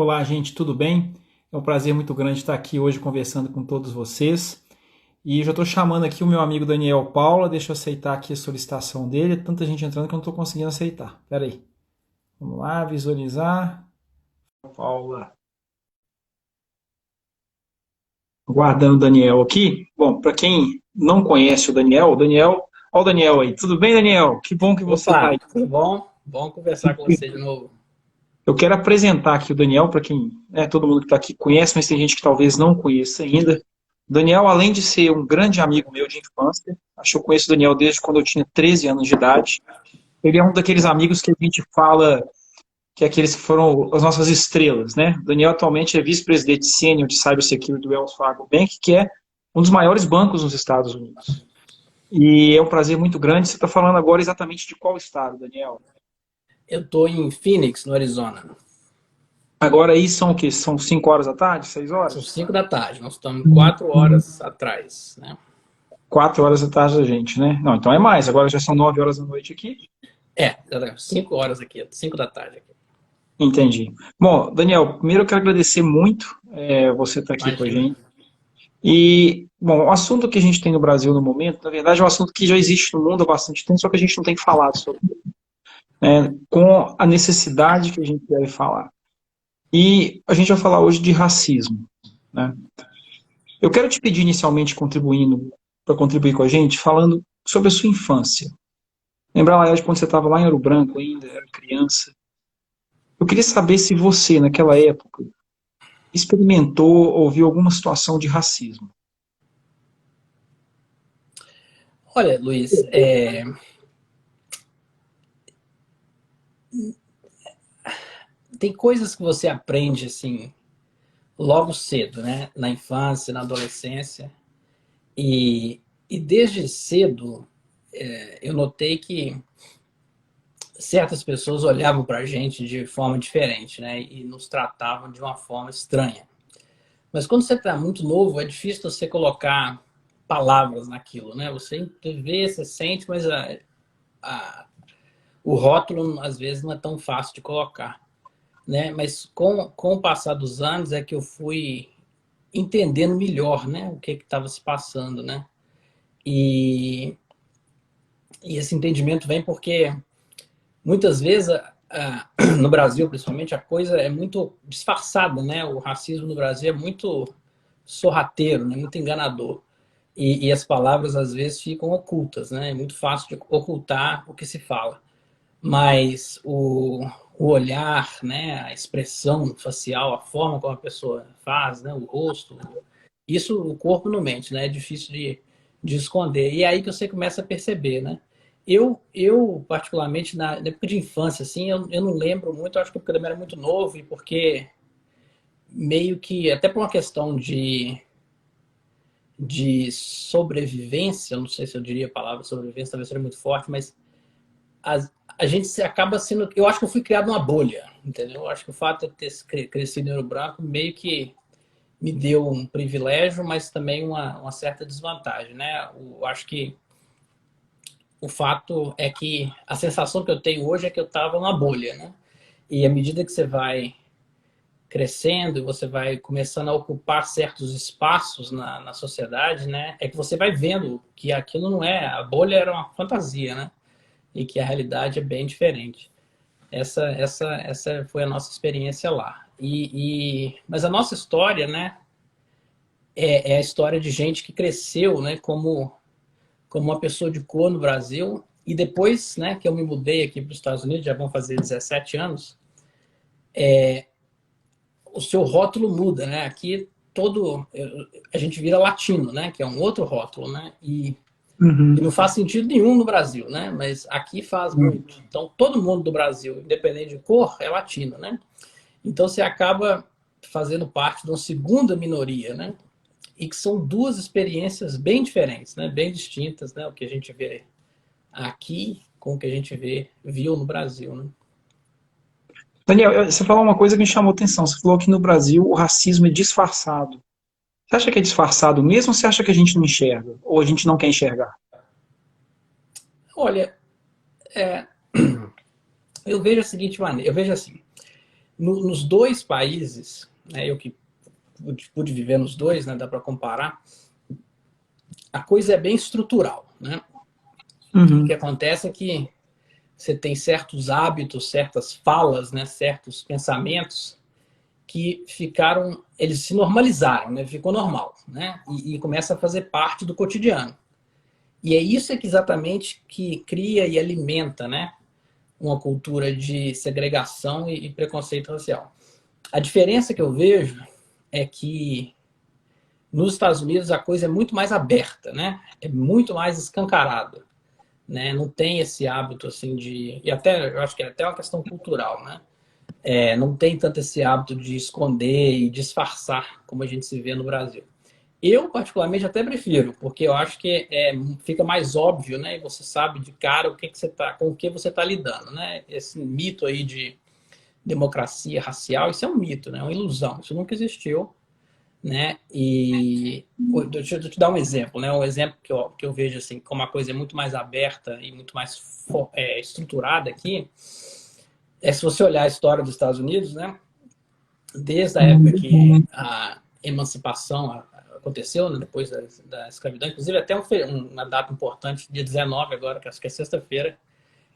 Olá, gente, tudo bem? É um prazer muito grande estar aqui hoje conversando com todos vocês. E já estou chamando aqui o meu amigo Daniel Paula. Deixa eu aceitar aqui a solicitação dele. Tanta gente entrando que eu não estou conseguindo aceitar. Espera aí. Vamos lá, visualizar. Paula. Aguardando o Daniel aqui. Bom, para quem não conhece o Daniel, olha o Daniel aí. Tudo bem, Daniel? Que bom que você está Opa, aí. tudo bom? Bom conversar com você de novo. Eu quero apresentar aqui o Daniel para quem, todo mundo que está aqui conhece, mas tem gente que talvez não conheça ainda. O Daniel, além de ser um grande amigo meu de infância, acho que eu conheço o Daniel desde quando eu tinha 13 anos de idade. Ele é um daqueles amigos que a gente fala que é aqueles que foram as nossas estrelas, né? O Daniel atualmente é vice-presidente sênior de Cybersecurity do Wells Fargo Bank, que é um dos maiores bancos nos Estados Unidos. E é um prazer muito grande. Você está falando agora exatamente de qual estado, Daniel? Eu estou em Phoenix, no Arizona. Agora aí são o quê? São 5 horas da tarde, 6 São horas? 5 da tarde, nós estamos 4 horas atrás, né? 4 horas da tarde da gente, né? Não, então é mais. Agora já são 9 horas da noite aqui. 5 horas aqui, 5 da tarde aqui. Entendi. Bom, Daniel, primeiro eu quero agradecer muito você estar aqui com a Imagina. gente. E, bom, o assunto que a gente tem no Brasil no momento, na verdade, é um assunto que já existe no mundo há bastante tempo, só que a gente não tem falado sobre, né, com a necessidade que a gente deve falar. E a gente vai falar hoje de racismo, né? Eu quero te pedir inicialmente contribuindo, para contribuir com a gente, falando sobre a sua infância. Lembrar lá de quando você estava lá em Ouro Branco ainda, era criança. Eu queria saber se você, naquela época, experimentou ou viu alguma situação de racismo. Olha, Luiz, tem coisas que você aprende assim logo cedo, né? Na infância, na adolescência. E desde cedo eu notei que certas pessoas olhavam para a gente de forma diferente, né? E nos tratavam de uma forma estranha. Mas quando você está muito novo, é difícil você colocar palavras naquilo, né? Você vê, você sente, mas a, o rótulo às vezes não é tão fácil de colocar, né? Mas com o passar dos anos é que eu fui entendendo melhor, né? O que estava se passando, né? E, e esse entendimento vem porque muitas vezes no Brasil, principalmente, a coisa é muito disfarçada, né? O racismo no Brasil é muito sorrateiro, né? Muito enganador. E as palavras, às vezes, ficam ocultas, né? É muito fácil de ocultar o que se fala. Mas o olhar, né? A expressão facial, a forma como a pessoa faz, né? O rosto, isso o corpo não mente, né? É difícil de esconder. E é aí que você começa a perceber, né? Eu particularmente, na época de infância, assim, eu não lembro muito, acho que porque eu também era muito novo e porque meio que, até por uma questão de sobrevivência, não sei se eu diria a palavra sobrevivência, talvez seja muito forte, mas a, a gente se acaba sendo. Eu acho que eu fui criado numa bolha, entendeu? Eu acho que o fato de ter crescido em Ouro Branco meio que me deu um privilégio, mas também uma certa desvantagem, né? Eu acho que o fato é que a sensação que eu tenho hoje é que eu estava numa bolha, né? E à medida que você vai crescendo e você vai começando a ocupar certos espaços na sociedade, né? É que você vai vendo que aquilo não é, a bolha era uma fantasia, né? E que a realidade é bem diferente. Essa foi a nossa experiência lá. Mas a nossa história, né? É a história de gente que cresceu, né? Como uma pessoa de cor no Brasil. E depois, né? Que eu me mudei aqui para os Estados Unidos, já vão fazer 17 anos. O seu rótulo muda, né? Aqui a gente vira latino, né? Que é um outro rótulo, né? E não Uhum. faz sentido nenhum no Brasil, né? Mas aqui faz Uhum. muito. Então todo mundo do Brasil, independente de cor, é latino, né? Então você acaba fazendo parte de uma segunda minoria, né? E que são duas experiências bem diferentes, né? Bem distintas, né? O que a gente vê aqui com o que a gente viu no Brasil, né? Daniel, você falou uma coisa que me chamou a atenção. Você falou que no Brasil o racismo é disfarçado. Você acha que é disfarçado mesmo ou você acha que a gente não enxerga? Ou a gente não quer enxergar? Olha, eu vejo a seguinte maneira, eu vejo assim, nos dois países, né, eu que pude viver nos dois, né, dá para comparar, a coisa é bem estrutural, né? O que Uhum. acontece é que você tem certos hábitos, certas falas, né, certos pensamentos que ficaram, eles se normalizaram, né, ficou normal, né, e começa a fazer parte do cotidiano. E é isso que exatamente que cria e alimenta, né, uma cultura de segregação e preconceito racial. A diferença que eu vejo é que nos Estados Unidos a coisa é muito mais aberta, né? É muito mais escancarada, né? Não tem esse hábito assim de, e até eu acho que é até uma questão cultural, né? Não tem tanto esse hábito de esconder e disfarçar como a gente se vê no Brasil. Eu particularmente até prefiro, porque eu acho que fica mais óbvio, né? E você sabe de cara o que que você tá, com o que você está lidando, né? Esse mito aí de democracia racial, isso é um mito, né? É uma ilusão. Isso nunca existiu, né? E deixa eu te dar um exemplo, né? Um exemplo que eu vejo assim, como a coisa é muito mais aberta e muito mais estruturada aqui, é se você olhar a história dos Estados Unidos, né? Desde a época que a emancipação aconteceu, né? Depois da escravidão, inclusive até uma data importante, dia 19 agora, que acho que é sexta-feira,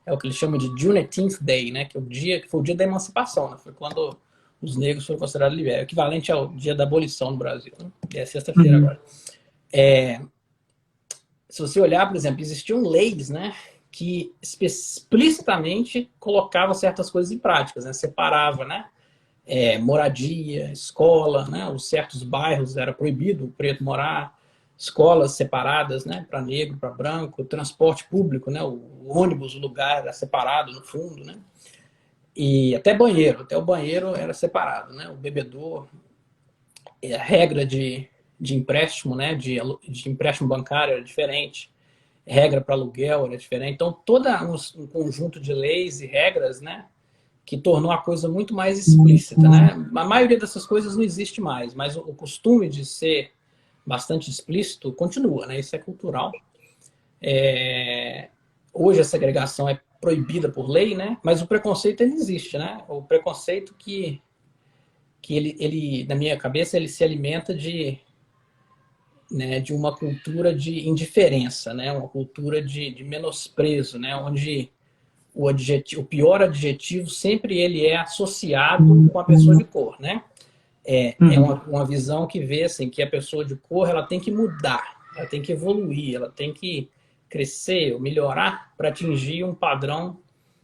é o que eles chamam de Juneteenth Day, né? Que é o dia que foi o dia da emancipação, né? Foi quando os negros foram considerados libertos, equivalente ao dia da abolição no Brasil, né? É sexta-feira Uhum. agora. Se você olhar, por exemplo, existiam leis, né, que explicitamente colocavam certas coisas em práticas, né, separava, né, moradia, escola, né, os certos bairros era proibido o preto morar, escolas separadas, né, para negro, para branco, transporte público, né, o ônibus, o lugar era separado no fundo, né, e até o banheiro era separado, né, o bebedouro, a regra de empréstimo, né, de empréstimo bancário era diferente, regra para aluguel era diferente. Então, todo um conjunto de leis e regras, né, que tornou a coisa muito mais explícita, né? A maioria dessas coisas não existe mais, mas o costume de ser bastante explícito continua, né? Isso é cultural. Hoje a segregação é proibida por lei, né? Mas o preconceito ele existe, né? O preconceito que na minha cabeça, ele se alimenta de uma cultura de indiferença, né? Uma cultura de menosprezo, né? Onde o pior adjetivo sempre ele é associado com a pessoa de cor, né? É Uhum. uma visão que vê assim, que a pessoa de cor ela tem que mudar, ela tem que evoluir, ela tem que crescer ou melhorar para atingir um padrão,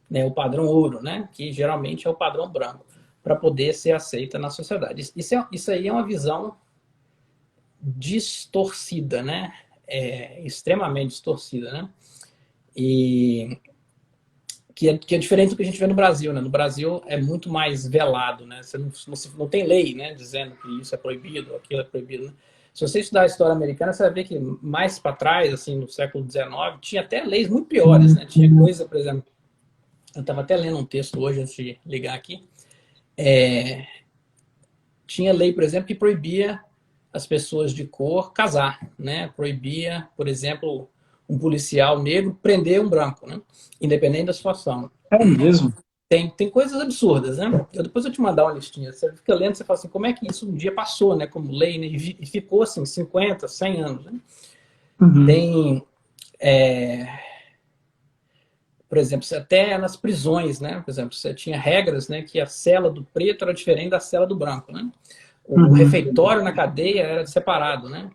né, o padrão ouro, né, que geralmente é o padrão branco, para poder ser aceita na sociedade. Isso aí é uma visão distorcida, né? Extremamente distorcida, né? E que é diferente do que a gente vê no Brasil, né? No Brasil é muito mais velado, né? Você não tem lei, né? Dizendo que isso é proibido, aquilo é proibido, né? Se você estudar a história americana, você vai ver que mais para trás, assim, no século XIX, tinha até leis muito piores, né? Tinha coisa, por exemplo, eu estava até lendo um texto hoje antes de ligar aqui, tinha lei, por exemplo, que proibia as pessoas de cor casar, né? Proibia, por exemplo, um policial negro prender um branco, né? Independente da situação. É mesmo? Tem coisas absurdas, né? Depois eu te mandar uma listinha. Você fica lendo, você fala assim, como é que isso um dia passou, né? Como lei, né? E ficou assim, 50, 100 anos, né? Uhum. Tem, é, por exemplo, até nas prisões, né? Por exemplo, você tinha regras, né? Que a cela do preto era diferente da cela do branco, né? O Uhum. refeitório na cadeia era separado, né?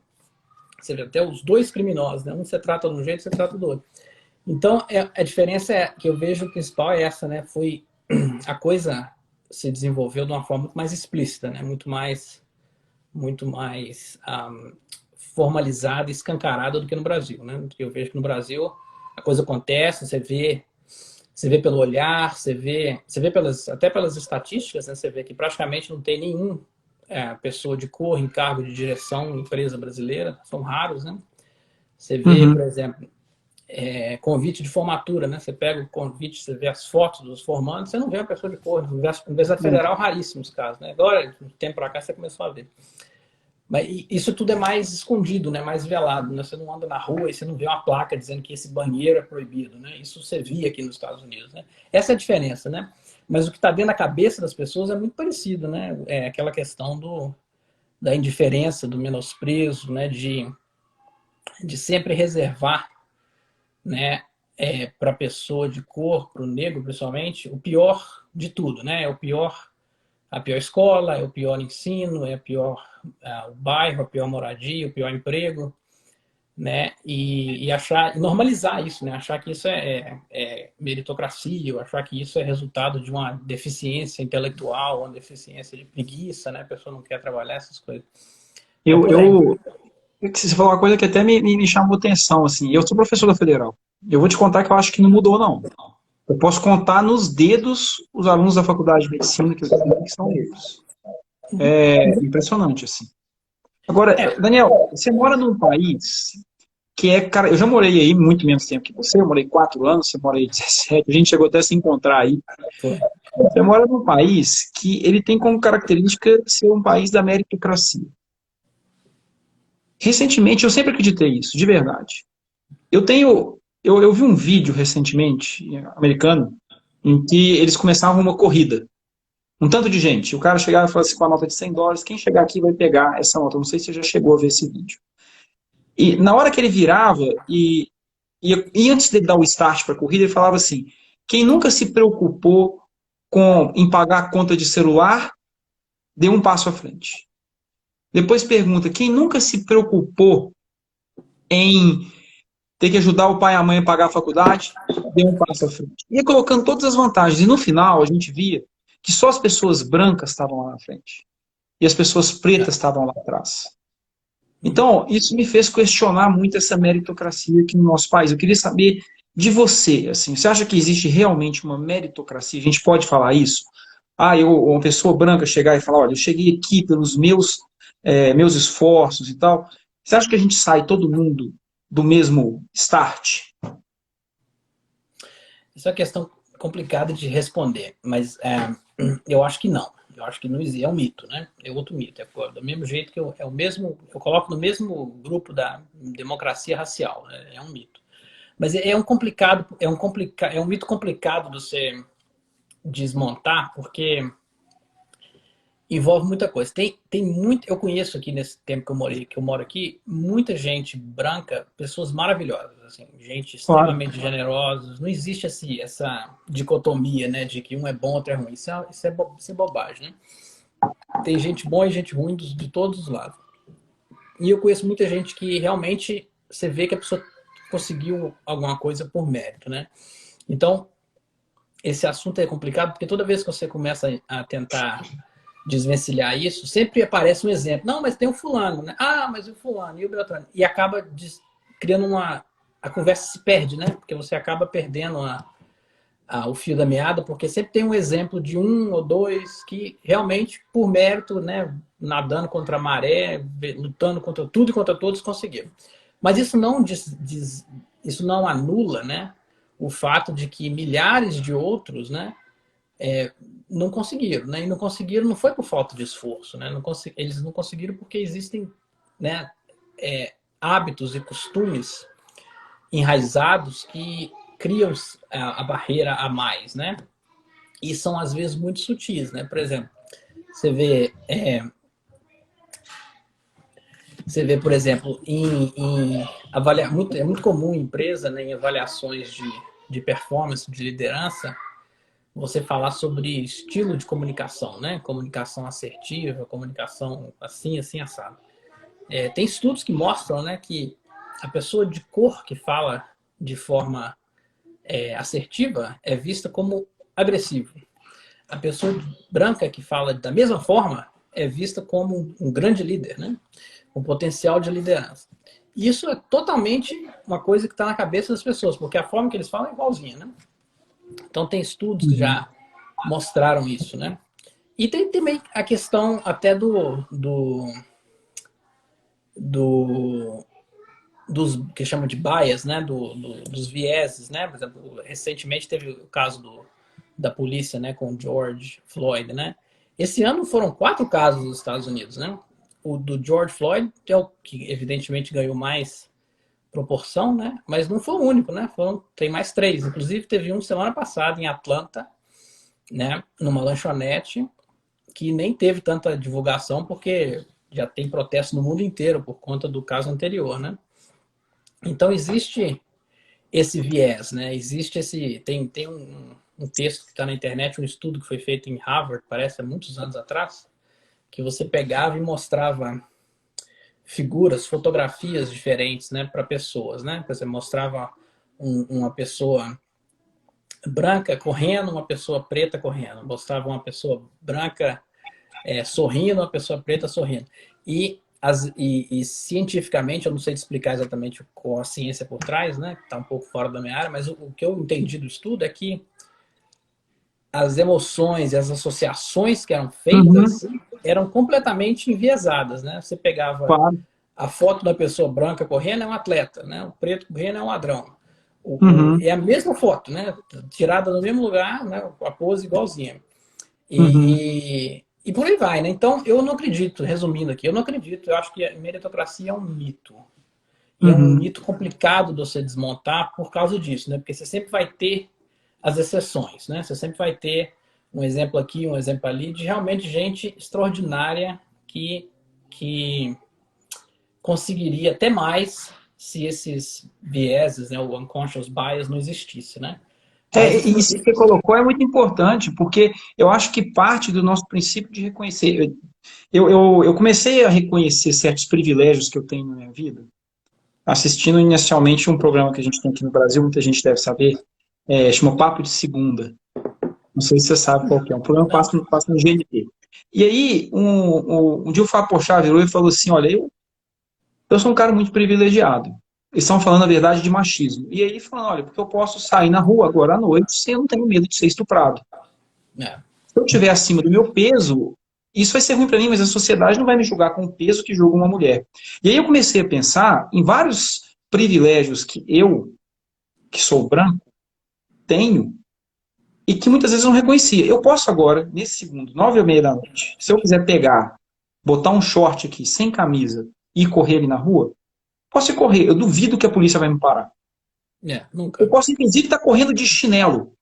Você vê até os dois criminosos, né? Um você trata de um jeito, você trata do outro. Então, a diferença que eu vejo principal é essa, né? Foi a coisa se desenvolveu de uma forma muito mais explícita, né? Muito mais formalizada e escancarada do que no Brasil, né? Eu vejo que no Brasil a coisa acontece, você vê pelo olhar, você vê até pelas estatísticas, né? Você vê que praticamente não tem nenhum pessoa de cor em cargo de direção em empresa brasileira, são raros, né? Você vê, por Uhum. exemplo, convite de formatura, né? Você pega o convite, você vê as fotos dos formandos, você não vê uma pessoa de cor. Na Universidade Federal, raríssimos casos, né? Agora, de um tempo para cá, você começou a ver. Mas isso tudo é mais escondido, né? Mais velado, né? Você não anda na rua e você não vê uma placa dizendo que esse banheiro é proibido, né? Isso você via aqui nos Estados Unidos, né? Essa é a diferença, né? Mas o que está dentro da cabeça das pessoas é muito parecido, né? É aquela questão da indiferença, do menosprezo, né? De sempre reservar, né? Para a pessoa de cor, para o negro principalmente, o pior de tudo, né? É a pior escola, é o pior ensino, é o bairro, a pior moradia, o pior emprego, né? E achar, normalizar isso, né? Achar que isso é meritocracia, ou achar que isso é resultado de uma deficiência intelectual, uma deficiência de preguiça, né? A pessoa não quer trabalhar essas coisas. É Eu, por aí. eu, você falou uma coisa que até me chamou atenção, assim. Eu sou professor da Federal. Eu vou te contar que eu acho que não mudou, não. Eu posso contar nos dedos os alunos da faculdade de medicina que eu tenho, que são negros. É impressionante, assim. Agora, Daniel, você mora num país que é, cara, eu já morei aí muito menos tempo que você, eu morei 4 anos, você mora aí 17, a gente chegou até a se encontrar aí. Foi. Você mora num país que ele tem como característica ser um país da meritocracia. Recentemente, eu sempre acreditei isso, de verdade. Eu vi um vídeo recentemente, americano, em que eles começavam uma corrida. Um tanto de gente. O cara chegava e falava assim, com a nota de US$ 100, quem chegar aqui vai pegar essa nota. Eu não sei se você já chegou a ver esse vídeo. E na hora que ele virava, e antes de dar o start para a corrida, ele falava assim, quem nunca se preocupou em pagar a conta de celular, dê um passo à frente. Depois pergunta, quem nunca se preocupou em ter que ajudar o pai e a mãe a pagar a faculdade, deu um passo à frente. Ia colocando todas as vantagens. E no final, a gente via que só as pessoas brancas estavam lá na frente. E as pessoas pretas estavam lá atrás. Então, isso me fez questionar muito essa meritocracia aqui no nosso país. Eu queria saber de você, assim, você acha que existe realmente uma meritocracia? A gente pode falar isso? Uma pessoa branca chegar e falar, olha, eu cheguei aqui pelos meus esforços e tal. Você acha que a gente sai todo mundo do mesmo start? Isso é uma questão complicada de responder, mas eu acho que não. Eu acho que não existe, é um mito, né? É outro mito. Do mesmo jeito que eu coloco no mesmo grupo da democracia racial, né? É um mito. Mas é um mito complicado de você desmontar, porque envolve muita coisa. Eu conheço aqui nesse tempo que eu moro aqui, muita gente branca, pessoas maravilhosas, assim, gente Claro. extremamente generosa. Não existe assim, essa dicotomia, né, de que um é bom, outro é ruim. Isso é bobagem, né? Tem gente boa e gente ruim de todos os lados. E eu conheço muita gente que realmente você vê que a pessoa conseguiu alguma coisa por mérito, né? Então, esse assunto é complicado porque toda vez que você começa a tentar desvencilhar isso, sempre aparece um exemplo. Não, mas tem o fulano, né? Ah, mas o fulano e o Beltrano. E acaba criando uma... A conversa se perde, né? Porque você acaba perdendo o fio da meada, porque sempre tem um exemplo de um ou dois que realmente, por mérito, né? Nadando contra a maré, lutando contra tudo e contra todos, conseguiram. Mas isso isso não anula, né? O fato de que milhares de outros, né? Não conseguiram, né? E não conseguiram não foi por falta de esforço, né? Eles não conseguiram porque existem, né, hábitos e costumes enraizados que criam a barreira a mais, né? E são às vezes muito sutis, né? Por exemplo, você vê, por exemplo, é muito comum em empresa, né, em avaliações de performance, de liderança, você falar sobre estilo de comunicação, né? Comunicação assertiva, comunicação assim, assim, assado. Tem estudos que mostram, né, que a pessoa de cor que fala de forma assertiva é vista como agressiva. A pessoa branca que fala da mesma forma é vista como um grande líder, né? Um potencial de liderança. E isso é totalmente uma coisa que está na cabeça das pessoas, porque a forma que eles falam é igualzinha, né? Então tem estudos que Uhum. já mostraram isso, né? E tem também a questão até do dos que chamam de bias, né? Dos vieses, né? Por exemplo, recentemente teve o caso da polícia, né? Com o George Floyd, né? Esse ano foram 4 casos nos Estados Unidos, né? O do George Floyd é o que evidentemente ganhou mais proporção, né? Mas não foi o único, né? Tem mais 3. Inclusive teve um semana passada em Atlanta, né, numa lanchonete que nem teve tanta divulgação porque já tem protesto no mundo inteiro por conta do caso anterior, né? Então existe esse viés, né? Existe esse tem um texto que está na internet, um estudo que foi feito em Harvard, parece há muitos anos atrás, que você pegava e mostrava figuras, fotografias diferentes, né, para pessoas, né? Você mostrava uma pessoa branca correndo, uma pessoa preta correndo, mostrava uma pessoa branca sorrindo, uma pessoa preta sorrindo. E cientificamente, eu não sei te explicar exatamente qual a ciência por trás, né? Está um pouco fora da minha área, mas o que eu entendi do estudo é que as emoções e as associações que eram Uhum, feitas eram completamente enviesadas, né? Você pegava claro. a foto da pessoa branca correndo é um atleta, né? O preto correndo é um ladrão. Uhum, É a mesma foto, né? Tirada no mesmo lugar, né? A pose igualzinha. uhum, E por aí vai, né? Então, eu não acredito, resumindo aqui, eu não acredito. Eu acho que a meritocracia é um mito. E é um uhum. mito complicado de você desmontar por causa disso, né? Porque você sempre vai ter as exceções, né? Você sempre vai ter um exemplo aqui, um exemplo ali, de realmente gente extraordinária que conseguiria até mais se esses vieses, né, o unconscious bias não existisse, né? Mas E isso que você colocou é muito importante, porque eu acho que parte do nosso princípio de reconhecer. Eu comecei a reconhecer certos privilégios que eu tenho na minha vida, assistindo inicialmente um programa que a gente tem aqui no Brasil, muita gente deve saber, chama Papo de Segunda. Não sei se você sabe qual que é. Um programa que não, passa no GNT. E aí, um dia o Fábio Porchat virou e falou assim, olha, eu sou um cara muito privilegiado. Eles estão falando a verdade de machismo. E aí ele falou, olha, porque eu posso sair na rua agora à noite sem eu não tenho medo de ser estuprado. é, Se eu estiver acima do meu peso, isso vai ser ruim para mim, mas a sociedade não vai me julgar com o peso que julga uma mulher. E aí eu comecei a pensar em vários privilégios que eu, que sou branco, tenho e que muitas vezes eu não reconhecia. Eu posso agora, nesse segundo, 9h30 da noite, se eu quiser pegar, botar um short aqui sem camisa e correr ali na rua, posso ir correr. Eu duvido que a polícia vai me parar. Eu nunca. posso, inclusive, estar correndo de chinelo.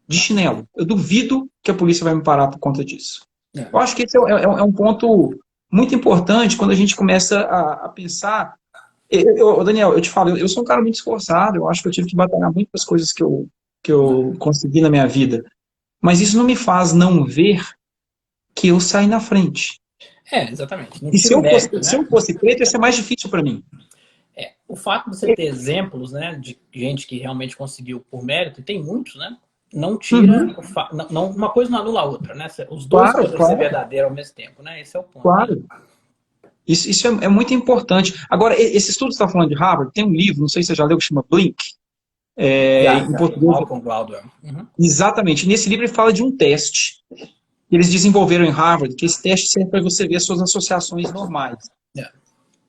De chinelo. Eu duvido que a polícia vai me parar por conta disso. É. Eu acho que esse é um ponto muito importante quando a gente começa a pensar. Daniel, eu te falo, eu sou um cara muito esforçado, eu acho que eu tive que batalhar muitas coisas que eu consegui na minha vida. Mas isso não me faz não ver que eu saí na frente. Exatamente. Não E se tira o eu fosse, mérito, se né? eu fosse preto, ia ser mais difícil para mim. O fato de você ter exemplos, né, de gente que realmente conseguiu por mérito, e tem muitos, né? Não tira Uhum. uma coisa não anula a outra, né? Os dois Claro, podem ser claro, verdadeiros ao mesmo tempo, né? Esse é o ponto aí. claro. Isso é muito importante. Agora, esse estudo que você está falando de Harvard, tem um livro, não sei se você já leu, que chama Blink, em Já, português. Malcolm Gladwell. Uhum. Exatamente. Nesse livro ele fala de um teste que eles desenvolveram em Harvard, que esse teste serve para você ver as suas associações normais. Yeah.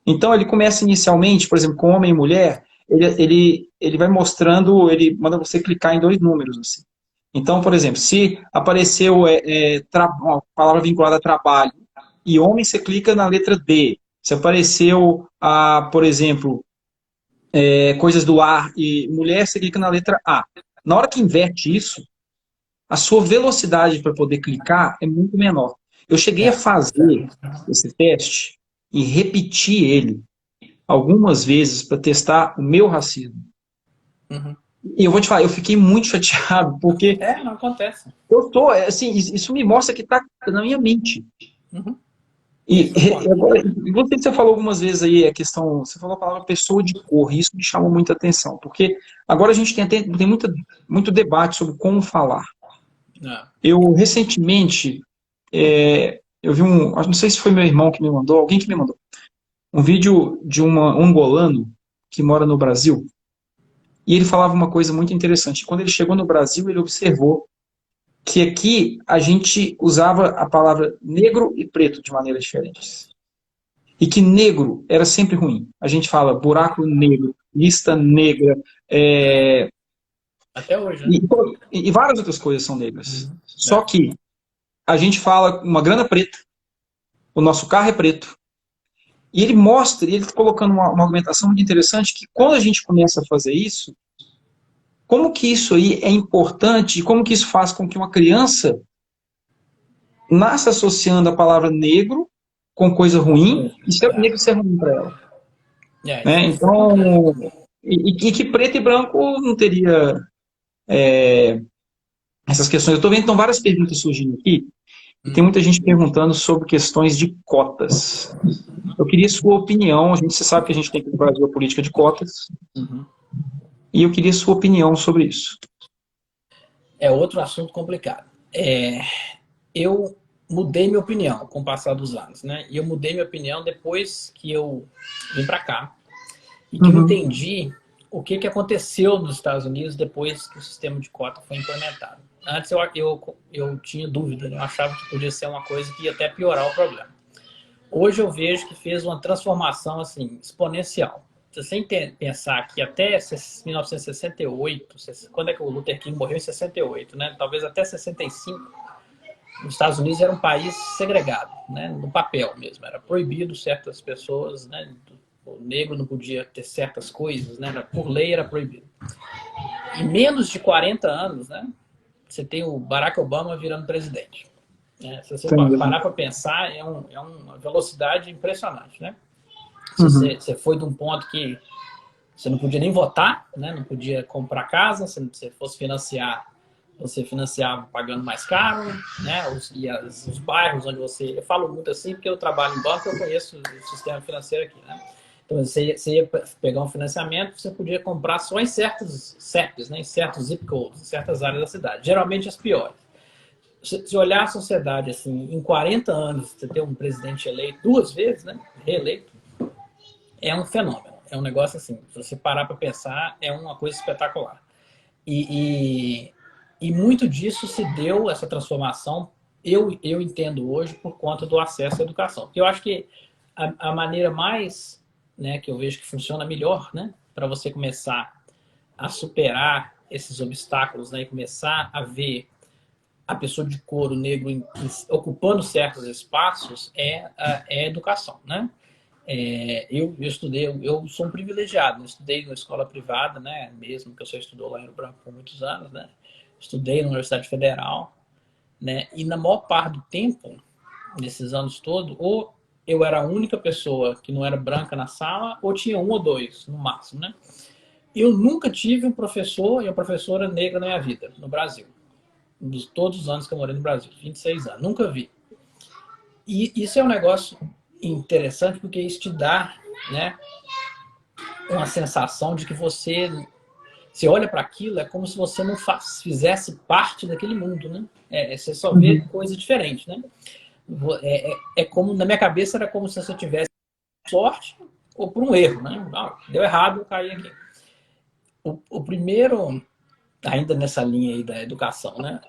Então, ele começa inicialmente, por exemplo, com homem e mulher, ele vai mostrando, ele manda você clicar em dois números. Assim. Então, por exemplo, se apareceu uma palavra vinculada a trabalho, e homem, você clica na letra D. Se apareceu, por exemplo, coisas do ar e mulher, você clica na letra A. Na hora que inverte isso, a sua velocidade para poder clicar é muito menor. Eu cheguei a Yeah. fazer esse teste e repetir ele algumas vezes para testar o meu racismo. Uhum. E eu vou te falar, eu fiquei muito chateado, porque Não acontece. eu tô, assim, isso me mostra que está na minha mente. Uhum. E, Esse é o ponto. agora, você falou algumas vezes aí a questão, você falou a palavra pessoa de cor, e isso me chamou muita atenção, porque agora a gente tem muito debate sobre como falar. Yeah. Eu, recentemente, eu vi não sei se foi meu irmão que me mandou, alguém que me mandou, um vídeo de um angolano que mora no Brasil, e ele falava uma coisa muito interessante. Quando ele chegou no Brasil, ele observou que aqui a gente usava a palavra negro e preto de maneiras diferentes. E que negro era sempre ruim. A gente fala buraco negro, lista negra, Até hoje, né? e, e várias outras coisas são negras. Uhum. Só que a gente fala uma grana preta, o nosso carro é preto. E ele mostra, ele está colocando uma argumentação muito interessante, que quando a gente começa a fazer isso, como que isso aí é importante e como que isso faz com que uma criança nasça associando a palavra negro com coisa ruim e ser negro ser ruim para ela, né? Isso acontece. Então, e que preto e branco não teria essas questões. Eu estou vendo então várias perguntas surgindo aqui e tem muita gente perguntando sobre questões de cotas. Eu queria sua opinião. A gente você sabe que a gente tem aqui no Brasil a política de cotas Uhum. e eu queria sua opinião sobre isso. É outro assunto complicado. Eu mudei minha opinião com o passar dos anos, né? E eu mudei minha opinião depois que eu vim para cá e que eu Uhum. entendi o que aconteceu nos Estados Unidos depois que o sistema de cota foi implementado. Antes eu tinha dúvida, né? Eu achava que podia ser uma coisa que ia até piorar o problema. Hoje eu vejo que fez uma transformação assim exponencial. Se você pensar que até 1968, quando é que o Luther King morreu? Em 68, né? Talvez até 65, os Estados Unidos era um país segregado, né? No papel mesmo. Era proibido certas pessoas, né? O negro não podia ter certas coisas, né? Por lei era proibido. Em menos de 40 anos, né? Você tem o Barack Obama virando presidente. Se você Sem dúvida. parar para pensar, é uma velocidade impressionante, né? Se Uhum. você foi de um ponto que você não podia nem votar, né? Não podia comprar casa, se você fosse financiar, você financiava pagando mais caro, né? Os bairros onde você... Eu falo muito assim porque eu trabalho em banco, eu conheço o sistema financeiro aqui, né? Então, você ia pegar um financiamento, você podia comprar só em certos CEPs, né? Em certos zip codes, em certas áreas da cidade. Geralmente as piores. Se olhar a sociedade assim, em 40 anos, você ter um presidente eleito duas vezes, né? Reeleito, é um fenômeno. É um negócio assim, se você parar para pensar, é uma coisa espetacular. E, e muito disso se deu, essa transformação, eu entendo hoje, por conta do acesso à educação. Porque eu acho que a maneira mais, né, que eu vejo que funciona melhor, né, para você começar a superar esses obstáculos, né, e começar a ver a pessoa de cor, o negro, ocupando certos espaços, é a educação, né? Eu estudei, eu sou um privilegiado, eu estudei na escola privada, né? Mesmo que eu só estudou lá em Rio Branco por muitos anos, né? Estudei na Universidade Federal, né? E na maior parte do tempo, nesses anos todos, ou eu era a única pessoa que não era branca na sala, ou tinha um ou dois, no máximo, né? Eu nunca tive um professor e uma professora negra na minha vida, no Brasil. De todos os anos que eu morei no Brasil, 26 anos, nunca vi. E isso é um negócio interessante porque isso te dá, né, uma sensação de que você olha para aquilo, é como se você não fizesse parte daquele mundo, né? Você só vê Uhum. coisa diferente, né? Como, na minha cabeça, era como se você tivesse sorte ou por um erro, né? Ah, deu errado, eu caí aqui. O primeiro, ainda nessa linha aí da educação, né?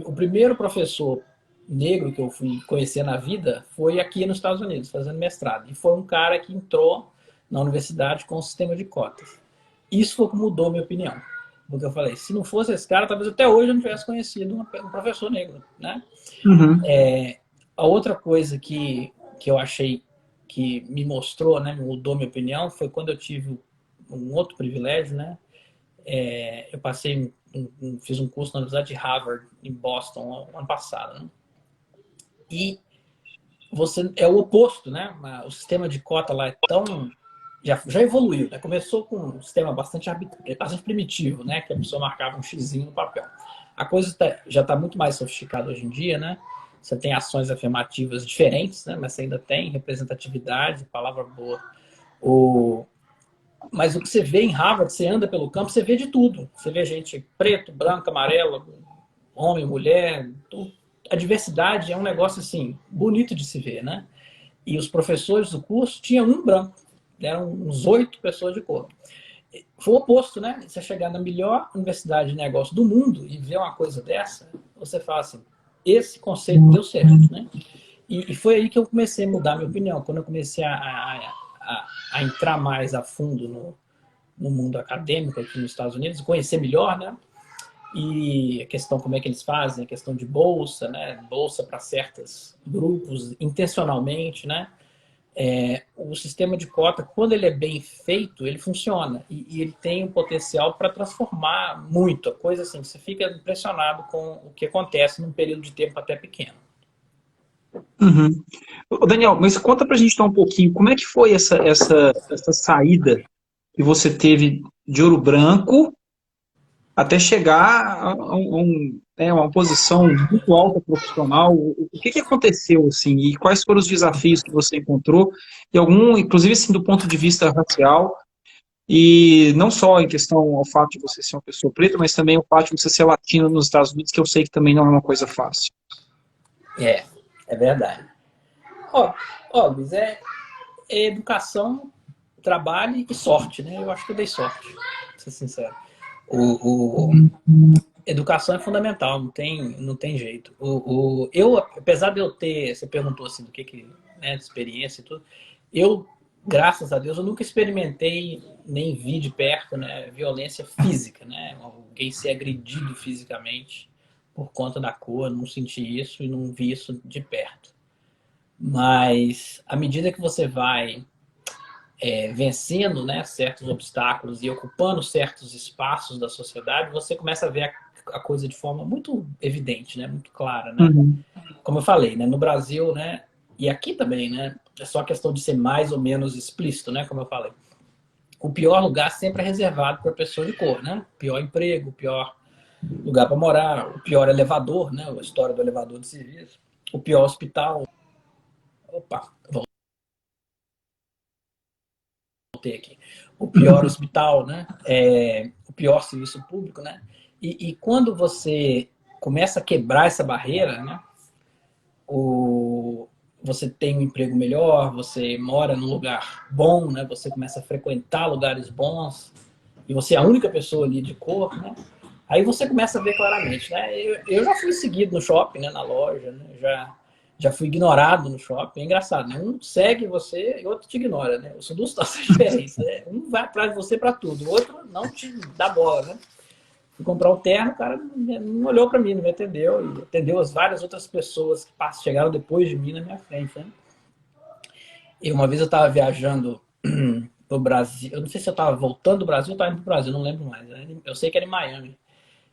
O primeiro professor negro que eu fui conhecer na vida foi aqui nos Estados Unidos, fazendo mestrado. E foi um cara que entrou na universidade com o sistema de cotas. Isso foi o que mudou a minha opinião. Porque eu falei, se não fosse esse cara, talvez até hoje eu não tivesse conhecido um professor negro, né? Uhum. A outra coisa que eu achei que me mostrou, né, mudou minha opinião, foi quando eu tive um outro privilégio, né? Eu fiz um curso na Universidade de Harvard, em Boston, ano passado, né? E você é o oposto, né? O sistema de cota lá é tão já evoluiu, né? Começou com um sistema bastante primitivo, né? Que a pessoa marcava um xizinho no papel. A coisa já está muito mais sofisticada hoje em dia, né? Você tem ações afirmativas diferentes, né? Mas você ainda tem representatividade, palavra boa. O... Mas o que você vê em Harvard, você anda pelo campo, você vê de tudo. Você vê gente preto, branco, amarelo, homem, mulher. Tudo. A diversidade é um negócio assim bonito de se ver, né? E os professores do curso tinham um branco, eram uns 8 pessoas de cor. Foi o oposto, né? Você chegar na melhor universidade de negócio do mundo e ver uma coisa dessa, você fala assim, esse conceito deu certo, né? E foi aí que eu comecei a mudar minha opinião, quando eu comecei a entrar mais a fundo no mundo acadêmico aqui nos Estados Unidos, conhecer melhor, né? E a questão como é que eles fazem, a questão de bolsa, né? Bolsa para certos grupos, intencionalmente, né? o sistema de cota, quando ele é bem feito, ele funciona. E ele tem um potencial para transformar muito. A coisa assim, você fica impressionado com o que acontece num período de tempo até pequeno. Uhum. Ô, Daniel, mas conta pra gente então um pouquinho, como é que foi essa saída que você teve de Ouro Branco até chegar a uma posição muito alta profissional? O que aconteceu, assim, e quais foram os desafios que você encontrou, e algum, inclusive, assim, do ponto de vista racial, e não só em questão ao fato de você ser uma pessoa preta, mas também o fato de você ser latino nos Estados Unidos, que eu sei que também não é uma coisa fácil. É verdade. Ó, Luiz, é educação, trabalho e sorte, né? Eu acho que eu dei sorte, pra ser sincero. O, educação é fundamental, não tem jeito. Eu, apesar de eu ter, você perguntou assim do que né, de experiência e tudo, eu, graças a Deus, eu nunca experimentei nem vi de perto, né, violência física, né, alguém ser agredido fisicamente por conta da cor, não senti isso e não vi isso de perto. Mas à medida que você vai vencendo, né, certos obstáculos e ocupando certos espaços da sociedade, você começa a ver a coisa de forma muito evidente, né, muito clara, né? Uhum. Como eu falei, né, no Brasil, né, e aqui também, né, é só questão de ser mais ou menos explícito, né, como eu falei. O pior lugar sempre é reservado para pessoa de cor, né? O pior emprego, o pior lugar para morar, o pior elevador, né, a história do elevador de serviço, o pior hospital. Opa, voltei aqui. O pior hospital, né? O pior serviço público, né? E quando você começa a quebrar essa barreira, né? Você tem um emprego melhor, você mora num lugar bom, né? Você começa a frequentar lugares bons e você é a única pessoa ali de cor, né? Aí você começa a ver claramente, né? Eu já fui seguido no shopping, né? Na loja, né? Já fui ignorado no shopping. É engraçado, né? Um segue você e outro te ignora, né? São duas situações diferentes, né? Um vai atrás de você para tudo, o outro não te dá bola, né? Fui comprar o terno, o cara não olhou para mim, não me atendeu, e atendeu as várias outras pessoas que chegaram depois de mim na minha frente, né? E uma vez eu estava viajando pro Brasil, eu não sei se eu estava voltando do Brasil ou estava indo pro Brasil, não lembro mais, né? Eu sei que era em Miami.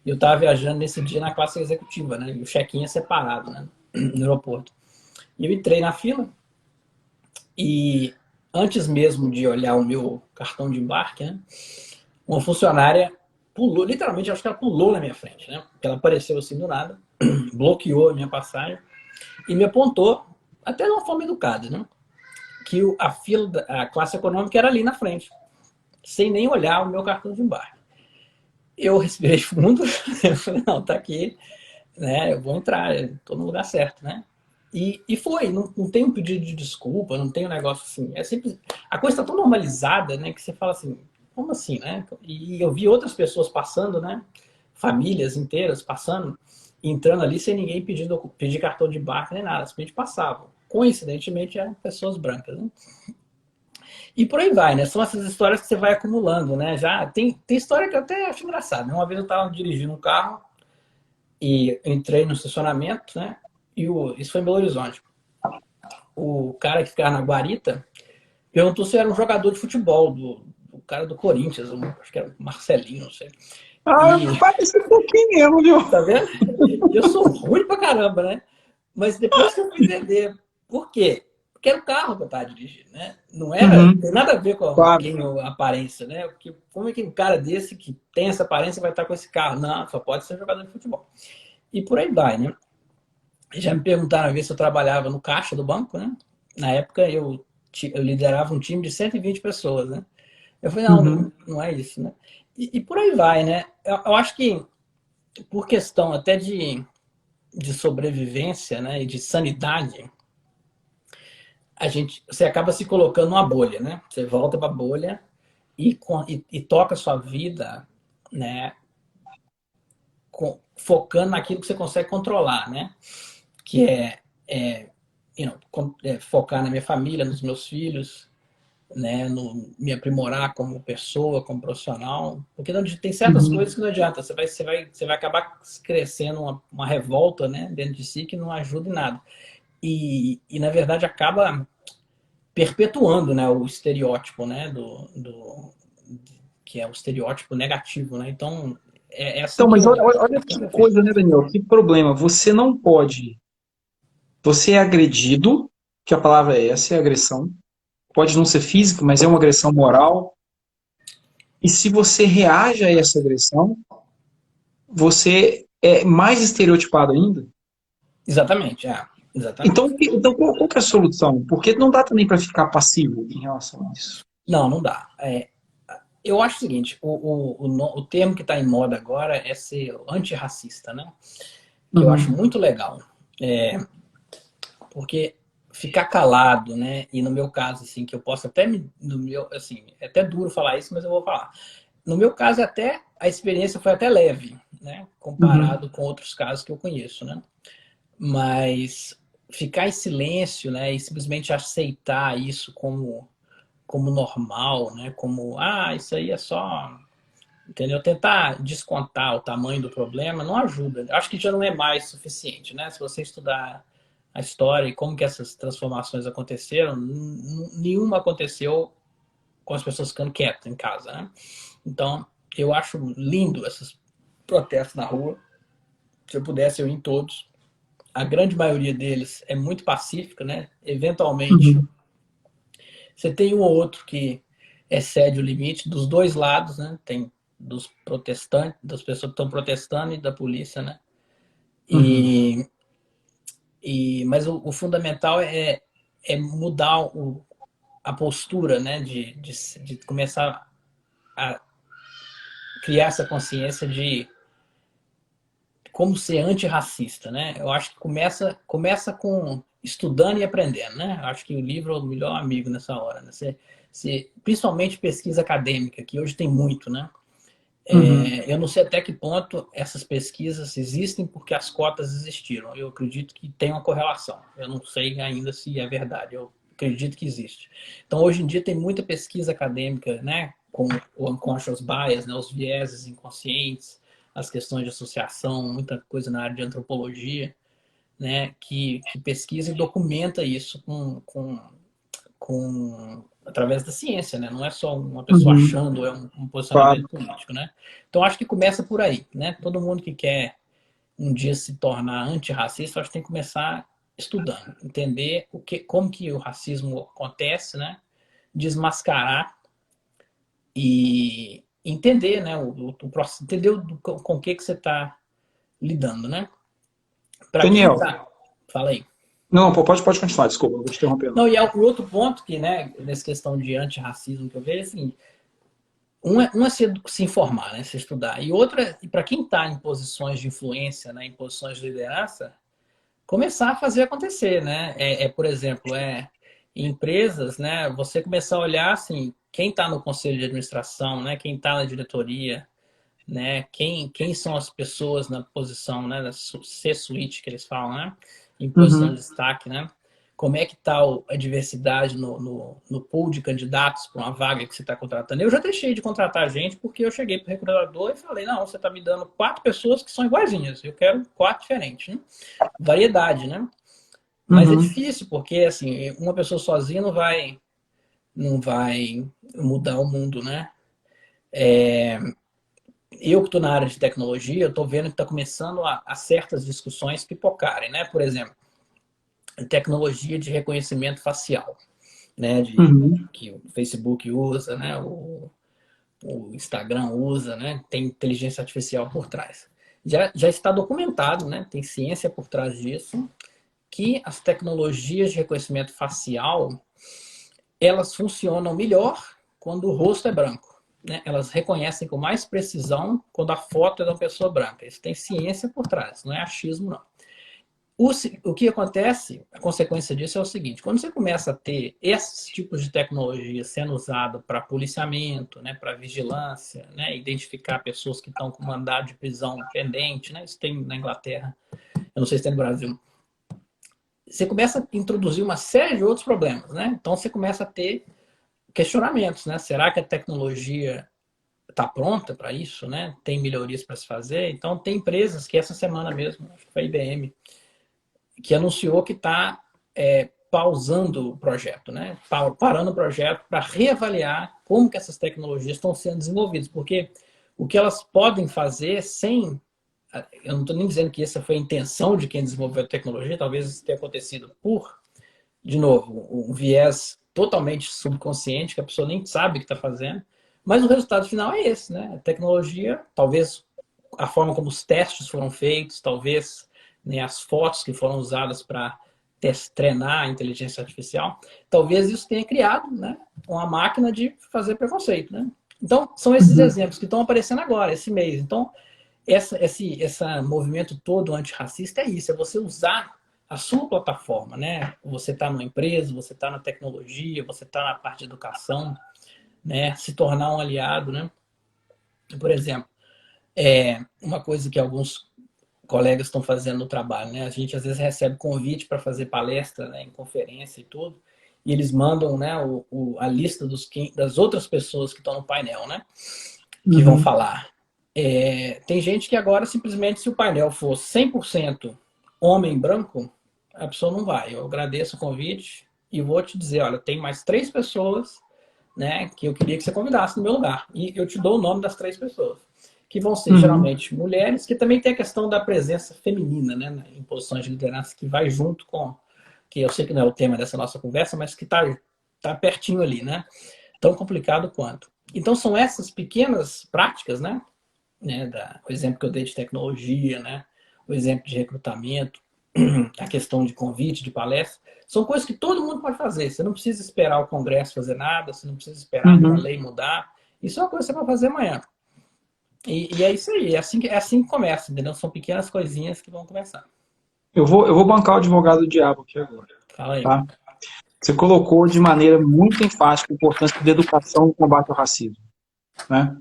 E eu estava viajando nesse dia na classe executiva, né? E o check-in é separado, né? No aeroporto. E eu entrei na fila e antes mesmo de olhar o meu cartão de embarque, né? Uma funcionária pulou, literalmente, acho que ela pulou na minha frente, né? Porque ela apareceu assim do nada, bloqueou a minha passagem e me apontou, até de uma forma educada, né? Que a fila, a classe econômica era ali na frente, sem nem olhar o meu cartão de embarque. Eu respirei fundo, eu falei, não, tá aqui, né? Eu vou entrar, estou no lugar certo, né? E foi, não tem um pedido de desculpa, não tem um negócio assim. É simples. A coisa está tão normalizada, né? Que você fala assim, como assim, né? E eu vi outras pessoas passando, né? Famílias inteiras passando, entrando ali sem ninguém pedir cartão de embarque nem nada, simplesmente passavam. Coincidentemente eram pessoas brancas, né? E por aí vai, né? São essas histórias que você vai acumulando, né? Já tem história que eu até acho engraçada, né? Uma vez eu estava dirigindo um carro e entrei no estacionamento, né? Isso foi em Belo Horizonte. O cara que ficava na guarita perguntou se era um jogador de futebol, do cara do Corinthians, acho que era o Marcelinho, não sei. Ah, E, parece um pouquinho mesmo, viu? tá vendo? Eu sou ruim pra caramba, né? Mas depois que eu fui entender por quê? Porque era o carro que eu estava dirigindo, né? Não era, não Uhum, tem nada a ver com claro. quem a aparência, né? Porque como é que um cara desse que tem essa aparência vai estar com esse carro? Não, só pode ser jogador de futebol. E por aí vai, né? Já me perguntaram uma vez se eu trabalhava no caixa do banco, né? Na época eu liderava um time de 120 pessoas, né? Eu falei, não, Uhum. não é isso, né? E por aí vai, né? Eu acho que por questão até de sobrevivência, né? E de sanidade, você acaba se colocando numa bolha, né? Você volta para a bolha e toca a sua vida, né? Focando naquilo que você consegue controlar, né? Que é focar na minha família, nos meus filhos, né, no me aprimorar como pessoa, como profissional, porque não, tem certas Uhum. coisas que não adianta, você vai acabar crescendo uma revolta, né, dentro de si que não ajuda em nada. E na verdade acaba perpetuando, né, o estereótipo, né, que é o estereótipo negativo, né? Então, é assim Então, que mas eu, olha é assim que que eu vejo. coisa, né, Daniel? Que problema. Você não pode. Você é agredido, que a palavra é essa, é agressão. Pode não ser física, mas é uma agressão moral. E se você reage a essa agressão, você é mais estereotipado ainda. Exatamente, Então, exatamente. qual que é a solução? Porque não dá também para ficar passivo em relação a isso. Não, não dá. Eu acho o seguinte, o termo que está em moda agora é ser antirracista, né? Que eu acho Uhum, muito legal. É, porque ficar calado, né? E no meu caso, assim, que eu posso até no meu, assim, é até duro falar isso, mas eu vou falar. No meu caso, até a experiência foi até leve, né? uhum, Comparado com outros casos que eu conheço, né? Mas ficar em silêncio, né? E simplesmente aceitar isso como normal, né? Como, isso aí é só, entendeu? Tentar descontar o tamanho do problema não ajuda. Acho que já não é mais suficiente, né? Se você estudar a história e como que essas transformações aconteceram, nenhuma aconteceu com as pessoas ficando quietas em casa, né? Então, eu acho lindo esses protestos na rua. Se eu pudesse, eu ia em todos. A grande maioria deles é muito pacífica, né? Eventualmente, uhum, você tem um ou outro que excede o limite dos dois lados, né? Tem dos protestantes, das pessoas que estão protestando e da polícia, né? uhum. E, mas o fundamental é mudar a postura, né? De começar a criar essa consciência de como ser antirracista, né? Eu acho que começa com estudando e aprendendo, né? Eu acho que o livro é o melhor amigo nessa hora, né? Principalmente pesquisa acadêmica, que hoje tem muito, né? Uhum. Eu não sei até que ponto essas pesquisas existem porque as cotas existiram. Eu acredito que tem uma correlação. Eu não sei ainda se é verdade. Eu acredito que existe. Então, hoje em dia, tem muita pesquisa acadêmica, né? Com o unconscious bias, né? Os vieses inconscientes, as questões de associação, muita coisa na área de antropologia, né? Que pesquisa e documenta isso através da ciência, né? Não é só uma pessoa Uhum. achando, é um Claro. posicionamento político, né? Então acho que começa por aí, né? Todo mundo que quer um dia se tornar antirracista, acho que tem que começar estudando, entender como que o racismo acontece, né? Desmascarar e entender, né? Entender com o que você está lidando, né? Para quem Daniel, tá, fala aí. não, pode continuar, desculpa, não vou te interrompendo. Não, e o outro ponto que, né, nessa questão de antirracismo que eu vejo é assim, um é se informar, né, se estudar, e outra, e para quem está em posições de influência, né, em posições de liderança, começar a fazer acontecer, né? Por exemplo, em empresas, né, você começar a olhar assim, quem está no conselho de administração, né, quem está na diretoria, né, quem são as pessoas na posição, né, da C-suite que eles falam, né, em posição de Uhum. destaque, né? Como é que está a diversidade no pool de candidatos para uma vaga que você está contratando? Eu já deixei de contratar gente porque eu cheguei para o recrutador e falei, não, você está me dando 4 pessoas que são iguaizinhas, eu quero 4 diferentes, né? Variedade, né? Mas é Uhum. difícil porque assim, uma pessoa sozinha não vai mudar o mundo, né? Eu que estou na área de tecnologia, eu estou vendo que está começando a certas discussões pipocarem, né? Por exemplo, tecnologia de reconhecimento facial, né? Uhum. Que o Facebook usa, né? O Instagram usa, né? Tem inteligência artificial por trás. Já está documentado, né? Tem ciência por trás disso, que as tecnologias de reconhecimento facial elas funcionam melhor quando o rosto é branco. Né? Elas reconhecem com mais precisão quando a foto é de uma pessoa branca. Isso tem ciência por trás, não é achismo, não. O que acontece, a consequência disso é o seguinte: quando você começa a ter esses tipos de tecnologia sendo usado para policiamento, né, para vigilância, né, identificar pessoas que estão com mandado de prisão pendente, né, isso tem na Inglaterra, eu não sei se tem no Brasil, você começa a introduzir uma série de outros problemas. Né? Então você começa a ter questionamentos, né? Será que a tecnologia está pronta para isso, né? Tem melhorias para se fazer? Então tem empresas que essa semana mesmo, acho que foi a IBM, que anunciou que está pausando o projeto, né? Parando o projeto para reavaliar como que essas tecnologias estão sendo desenvolvidas, porque o que elas podem fazer sem... Eu não estou nem dizendo que essa foi a intenção de quem desenvolveu a tecnologia, talvez isso tenha acontecido por, de novo, um viés totalmente subconsciente, que a pessoa nem sabe o que está fazendo, mas o resultado final é esse, né? A tecnologia, talvez a forma como os testes foram feitos, talvez, né, as fotos que foram usadas para treinar a inteligência artificial, talvez isso tenha criado, né, uma máquina de fazer preconceito, né? Então, são esses Uhum. exemplos que estão aparecendo agora, esse mês. Então, esse movimento todo antirracista é isso, é você usar a sua plataforma, né? Você está numa empresa, você está na tecnologia, você está na parte de educação, né? Se tornar um aliado, né? Por exemplo, uma coisa que alguns colegas estão fazendo no trabalho, né? A gente às vezes recebe convite para fazer palestra, né, em conferência e tudo, e eles mandam, né, a lista das outras pessoas que estão no painel, né? Que vão Uhum. falar. Tem gente que agora simplesmente, se o painel for 100% homem branco, a pessoa não vai. Eu agradeço o convite e vou te dizer, olha, tem mais 3 pessoas, né, que eu queria que você convidasse no meu lugar. E eu te dou o nome das 3 pessoas, que vão ser Uhum. geralmente mulheres, que também tem a questão da presença feminina, né, em posições de liderança, que vai junto com, que eu sei que não é o tema dessa nossa conversa, mas que tá pertinho ali, né? Tão complicado quanto. Então são essas pequenas práticas, né, o exemplo que eu dei de tecnologia, né, o exemplo de recrutamento, a questão de convite, de palestra, são coisas que todo mundo pode fazer. Você não precisa esperar o Congresso fazer nada, você não precisa esperar nenhuma Uhum. lei mudar. Isso é uma coisa que você vai fazer amanhã. E é isso aí, é assim que começa, entendeu? São pequenas coisinhas que vão começar. Eu vou bancar o advogado do diabo aqui agora, Fala aí. tá? Você colocou de maneira muito enfática a importância da educação no combate ao racismo, né?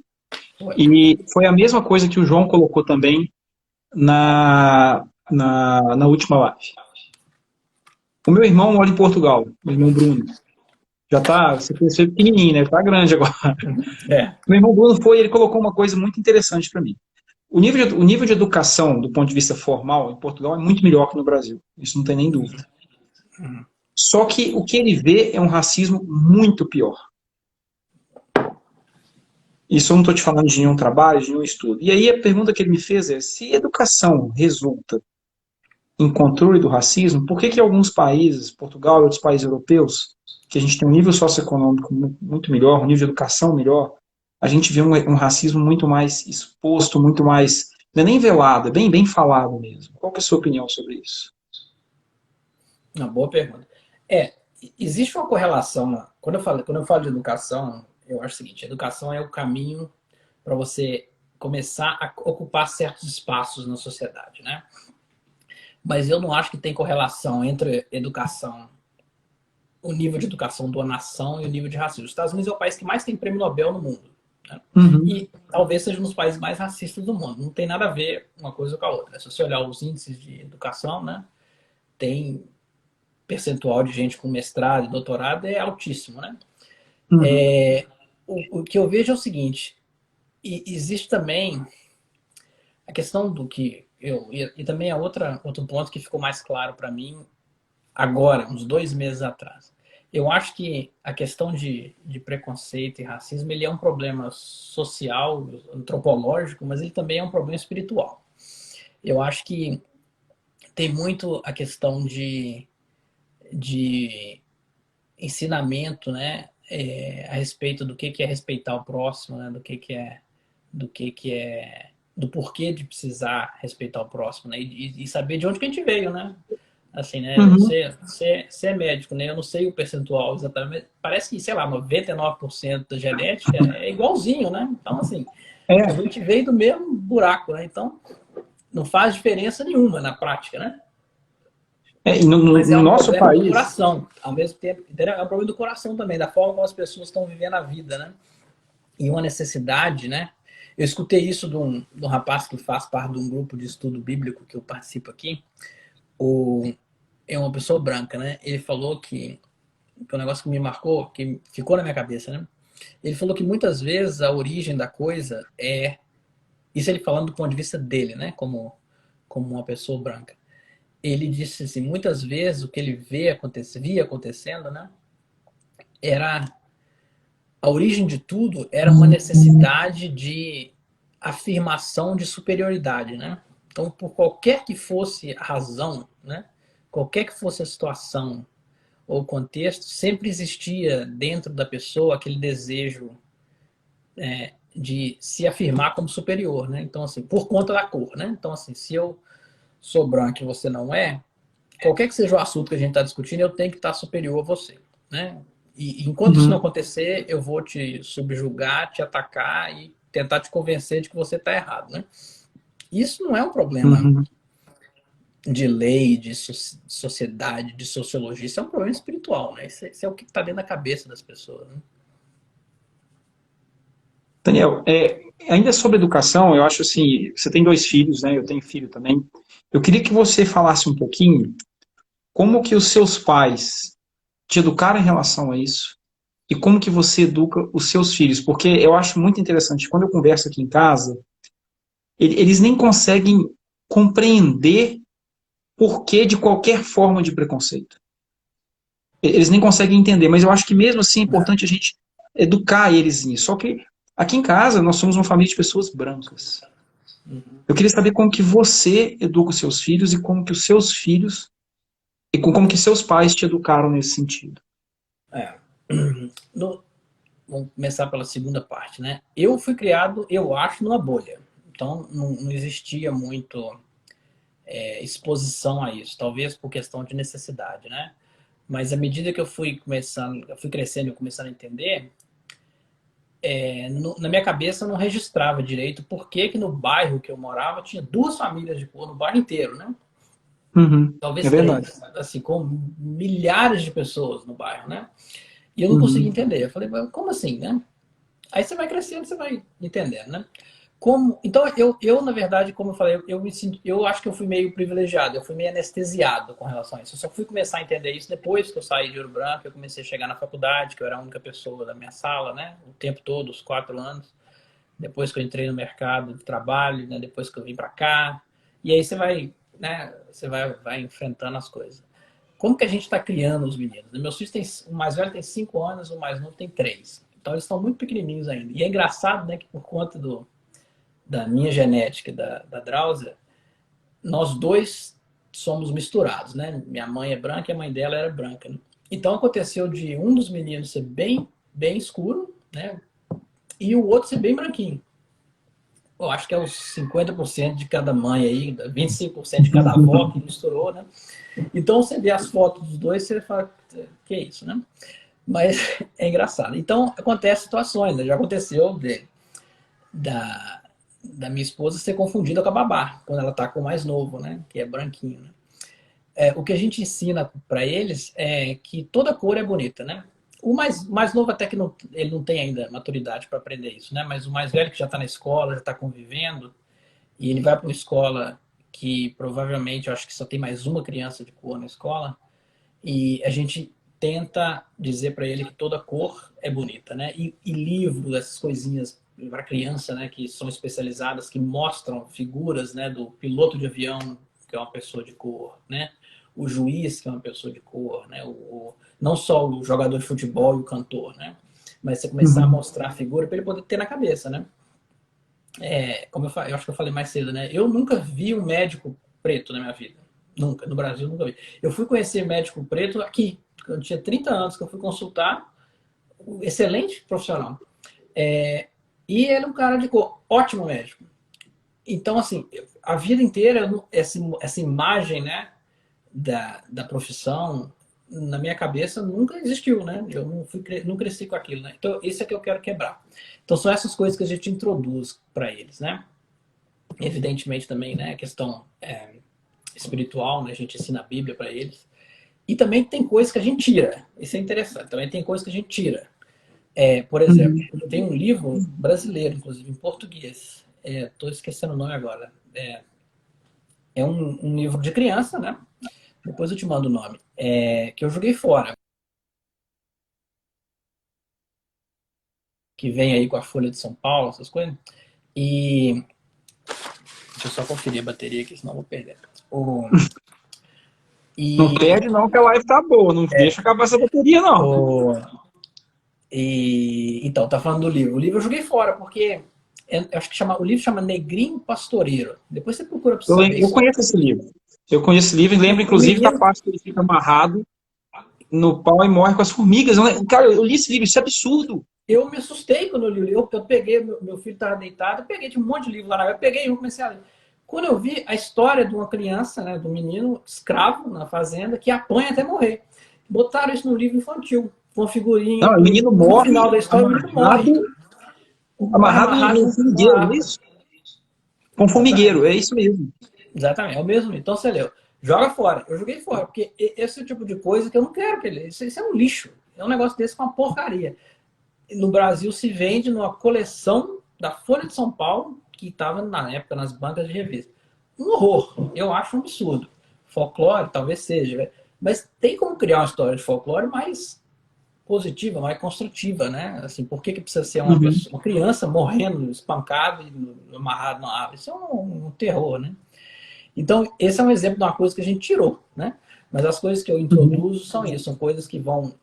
Oi. E foi a mesma coisa que o João colocou também na última live. O meu irmão mora em Portugal, meu irmão Bruno. Já tá, você percebe pequenininho, né? Tá grande agora. É. Meu irmão Bruno ele colocou uma coisa muito interessante para mim. O nível de educação, do ponto de vista formal, em Portugal é muito melhor que no Brasil. Isso não tem nem dúvida. Só que o que ele vê é um racismo muito pior. Isso eu não estou te falando de nenhum trabalho, de nenhum estudo. E aí a pergunta que ele me fez é: se educação resulta em controle do racismo, por que alguns países, Portugal e outros países europeus, que a gente tem um nível socioeconômico muito melhor, um nível de educação melhor, a gente vê um racismo muito mais exposto, muito mais, não é nem velado, é bem falado mesmo. Qual que é a sua opinião sobre isso? Uma boa pergunta. Existe uma correlação, né? Quando eu falo de educação, eu acho o seguinte: educação é o caminho para você começar a ocupar certos espaços na sociedade, né? Mas eu não acho que tem correlação entre educação, o nível de educação de uma nação e o nível de racismo. Os Estados Unidos é o país que mais tem prêmio Nobel no mundo, né? Uhum. E talvez seja um dos países mais racistas do mundo. Não tem nada a ver uma coisa com a outra. Se você olhar os índices de educação, né, tem percentual de gente com mestrado e doutorado é altíssimo, né? Uhum. O que eu vejo é o seguinte: existe também a questão do que e também outro ponto que ficou mais claro para mim agora, uns 2 meses atrás. Eu acho que a questão de preconceito e racismo ele é um problema social, antropológico, mas ele também é um problema espiritual. Eu acho que tem muito a questão de ensinamento, né, a respeito do que é respeitar o próximo, né, do porquê de precisar respeitar o próximo, né, e saber de onde que a gente veio, né? Assim, né? Uhum. Você é médico, né? Eu não sei o percentual exatamente. Parece que, sei lá, 99% da genética é igualzinho, né? Então, assim, a É. gente veio do mesmo buraco, né? Então, não faz diferença nenhuma na prática, né? E no, no- Mas é no um nosso problema do país, coração, ao mesmo tempo. Entendeu? É um problema do coração também, da forma como as pessoas estão vivendo a vida, né? E uma necessidade, né? Eu escutei isso de um rapaz que faz parte de um grupo de estudo bíblico que eu participo aqui. O, é uma pessoa branca, né? Ele falou que é um negócio que me marcou, que ficou na minha cabeça, né? Ele falou que muitas vezes a origem da coisa isso ele falando do ponto de vista dele, né? Como uma pessoa branca. ele disse assim, muitas vezes o que ele via acontecendo, né, era a origem de tudo era uma necessidade de afirmação de superioridade, né? Então, por qualquer que fosse a razão, né, qualquer que fosse a situação ou contexto, sempre existia dentro da pessoa aquele desejo de se afirmar como superior, né? Então, assim, por conta da cor, né? Então, assim, se eu sou branco e você não é, qualquer que seja o assunto que a gente está discutindo, eu tenho que estar superior a você, né? E enquanto isso não Uhum, acontecer, eu vou te subjugar, te atacar e tentar te convencer de que você está errado, né? Isso não é um problema uhum. de lei, de sociedade, de sociologia, isso é um problema espiritual, né? Isso é o que está dentro da cabeça das pessoas, né? Daniel, ainda sobre educação, eu acho assim, você tem dois filhos, né? Eu tenho filho também. Eu queria que você falasse um pouquinho como que os seus pais te educaram em relação a isso e como que você educa os seus filhos, porque eu acho muito interessante, quando eu converso aqui em casa, eles nem conseguem compreender por que de qualquer forma de preconceito. Eles nem conseguem entender, mas eu acho que mesmo assim é importante a gente educar eles nisso. Só que aqui em casa nós somos uma família de pessoas brancas. Eu queria saber como que você educa os seus filhos e como que os seus filhos e como que seus pais te educaram nesse sentido. É. No, vamos começar pela segunda parte, né? Eu fui criado, eu acho, numa bolha. Então, não existia muito exposição a isso. Talvez por questão de necessidade, né? Mas à medida que eu fui crescendo e começando a entender, na minha cabeça eu não registrava direito por que que no bairro que eu morava tinha duas famílias de cor no bairro inteiro, né? Uhum, é Talvez verdade. três, assim, com milhares de pessoas no bairro, né? E eu não conseguia Uhum, entender. Eu falei, mas como assim, né? Aí você vai crescendo, você vai entendendo, né? Então, na verdade, como eu falei, eu acho que eu fui meio privilegiado, eu fui meio anestesiado com relação a isso. Eu só fui começar a entender isso depois que eu saí de Ouro Branco, eu comecei a chegar na faculdade, que eu era a única pessoa da minha sala, né? O tempo todo, os 4 anos. Depois que eu entrei no mercado de trabalho, né? Depois que eu vim para cá. E aí você vai, né? Vai enfrentando as coisas. Como que a gente está criando os meninos? Meus filhos têm, o mais velho tem 5 anos, o mais novo tem 3. Então eles estão muito pequenininhos ainda. E é engraçado, né, que por conta da minha genética, da Drauzia, nós dois somos misturados, né? Minha mãe é branca e a mãe dela era branca, né? Então aconteceu de um dos meninos ser bem escuro, né? E o outro ser bem branquinho. Eu acho que é os 50% de cada mãe aí, 25% de cada avó que misturou, né? Então você vê as fotos dos dois, você fala, que é isso, né? Mas é engraçado. Então acontece situações, né? Já aconteceu da, da minha esposa ser confundida com a babá, quando ela tá com o mais novo, né? Que é branquinho, né? O que a gente ensina para eles é que toda cor é bonita, né? O mais novo até que não, ele não tem ainda maturidade para aprender isso, né? Mas o mais velho que já está na escola, já está convivendo, e ele vai para uma escola que provavelmente eu acho que só tem mais uma criança de cor na escola, e a gente tenta dizer para ele que toda cor é bonita, né? E livros, essas coisinhas para criança, né, que são especializadas, que mostram figuras, né, do piloto de avião, que é uma pessoa de cor, né? O juiz, que é uma pessoa de cor, né? Não só o jogador de futebol e o cantor, né? Mas você começar a uhum, mostrar a figura para ele poder ter na cabeça, né? Como eu acho que eu falei mais cedo, né? Eu nunca vi um médico preto na minha vida. Nunca. No Brasil, nunca vi. Eu fui conhecer médico preto aqui. Quando eu tinha 30 anos que eu fui consultar. Um excelente profissional. E ele é um cara de cor. Ótimo médico. Então, assim, a vida inteira, essa imagem, né, da profissão, na minha cabeça, nunca existiu, né? Eu não cresci com aquilo, né? Então, isso é que eu quero quebrar. Então, são essas coisas que a gente introduz para eles, né? Evidentemente também, né, a questão espiritual, né, a gente ensina a Bíblia para eles. E também tem coisas que a gente tira. Isso é interessante. Também tem coisas que a gente tira. Por exemplo, uhum. tem um livro brasileiro, inclusive em português. Estou esquecendo o nome agora. É um livro de criança, né? Depois eu te mando o nome. Que eu joguei fora. Que vem aí com a Folha de São Paulo, essas coisas. E deixa eu só conferir a bateria aqui, senão eu vou perder. Não E, perde não, que a live tá boa. Não deixa acabar essa bateria, não. o, então, tá falando do livro. O livro eu joguei fora, porque eu acho que o livro chama Negrinho Pastoreiro. Depois você procura para saber a Eu história. conheço esse livro. Eu conheço esse livro e lembro, O inclusive, da menino, parte que ele fica amarrado no pau e morre com as formigas. Cara, eu li esse livro, isso é absurdo. eu me assustei quando eu li o livro. Eu peguei, meu filho estava deitado, eu peguei, tinha um monte de livro lá na eu peguei um, comecei a ler. Quando eu vi a história de uma criança, né, de um menino escravo na fazenda, que apanha até morrer. Botaram isso no livro infantil, com uma figurinha. Não, o menino No final morre da história, o menino morre. Morre amarrado amarrado no numa formigueiro, não é árvore. isso? Com formigueiro, Exatamente. é isso mesmo. Exatamente, é o mesmo. Então você leu. Joga fora. Eu joguei fora, porque esse é o tipo de coisa que eu não quero que ele. Isso é um lixo. É um negócio desse com uma porcaria. No Brasil se vende numa coleção da Folha de São Paulo, que estava na época nas bancas de revista. Um horror. Eu acho um absurdo. Folclore, talvez seja. Mas tem como criar uma história de folclore mais positiva, mais construtiva, né? Assim, por que precisa ser uma Uhum. pessoa, uma criança morrendo, espancada e amarrado na árvore? Isso é um terror, né? Então, esse é um exemplo de uma coisa que a gente tirou, né? Mas as coisas que eu Uhum. introduzo são isso, são coisas que vão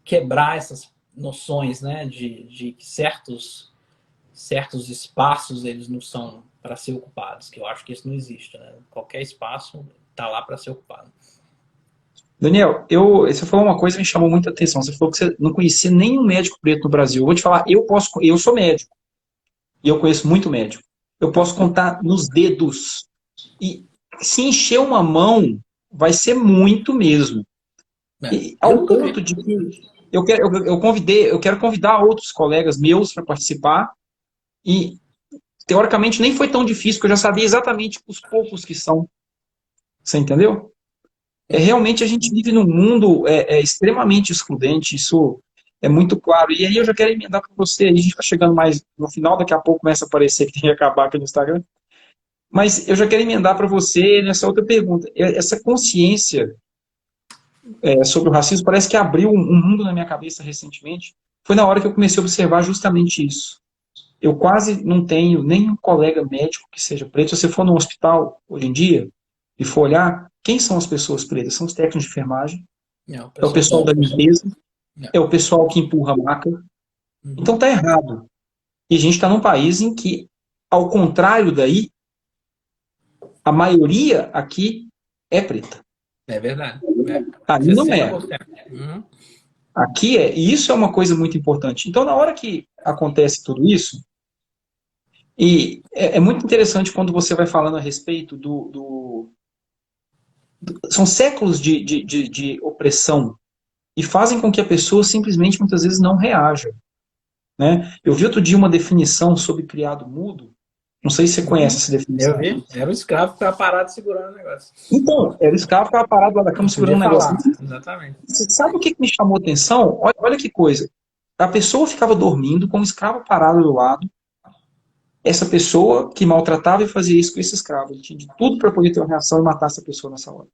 quebrar essas noções, né? De que certos espaços eles não são para ser ocupados, que eu acho que isso não existe, né? Qualquer espaço está lá para ser ocupado. Daniel, você falou uma coisa que me chamou muita atenção. Você falou que você não conhecia nenhum médico preto no Brasil. Eu vou te falar, eu sou médico e eu conheço muito médico. Eu posso contar nos dedos. E se encher uma mão, vai ser muito mesmo. É, E eu ao nunca vi. ponto de que eu quero convidar outros colegas meus para participar e teoricamente nem foi tão difícil, porque eu já sabia exatamente os poucos que são. Você entendeu? Realmente a gente vive num mundo extremamente excludente, isso é muito claro. E aí eu já quero emendar para você, aí a gente está chegando mais no final, daqui a pouco começa a aparecer que tem que acabar aqui no Instagram. Mas eu já quero emendar para você nessa outra pergunta. Essa consciência sobre o racismo parece que abriu um mundo na minha cabeça recentemente. Foi na hora que eu comecei a observar justamente isso. Eu quase não tenho nenhum colega médico que seja preto. Se você for no hospital hoje em dia e for olhar, quem são as pessoas pretas? São os técnicos de enfermagem, Não, é o pessoal pessoal da comum. limpeza, Não. é o pessoal que empurra a maca. Uhum. Então tá errado. E a gente está num país em que, ao contrário daí, a maioria aqui é preta. É verdade. É. Ali não é. 60%. Uhum. Aqui é. E isso é uma coisa muito importante. Então, na hora que acontece tudo isso, e é muito interessante quando você vai falando a respeito são séculos de opressão e fazem com que a pessoa simplesmente muitas vezes não reaja. Né? Eu vi outro dia uma definição sobre criado mudo. Não sei se você conhece Uhum. essa Eu definição. vi. Era um escravo que estava parado segurando o negócio. Então, era esse cara que ficava parado lá da cama Não segurando podia um negócio. falar. Exatamente. Você sabe o que me chamou a atenção? Olha que coisa. A pessoa ficava dormindo com um escravo parado do lado. Essa pessoa que maltratava e fazia isso com esse escravo. Ele tinha de tudo para poder ter uma reação e matar essa pessoa nessa hora.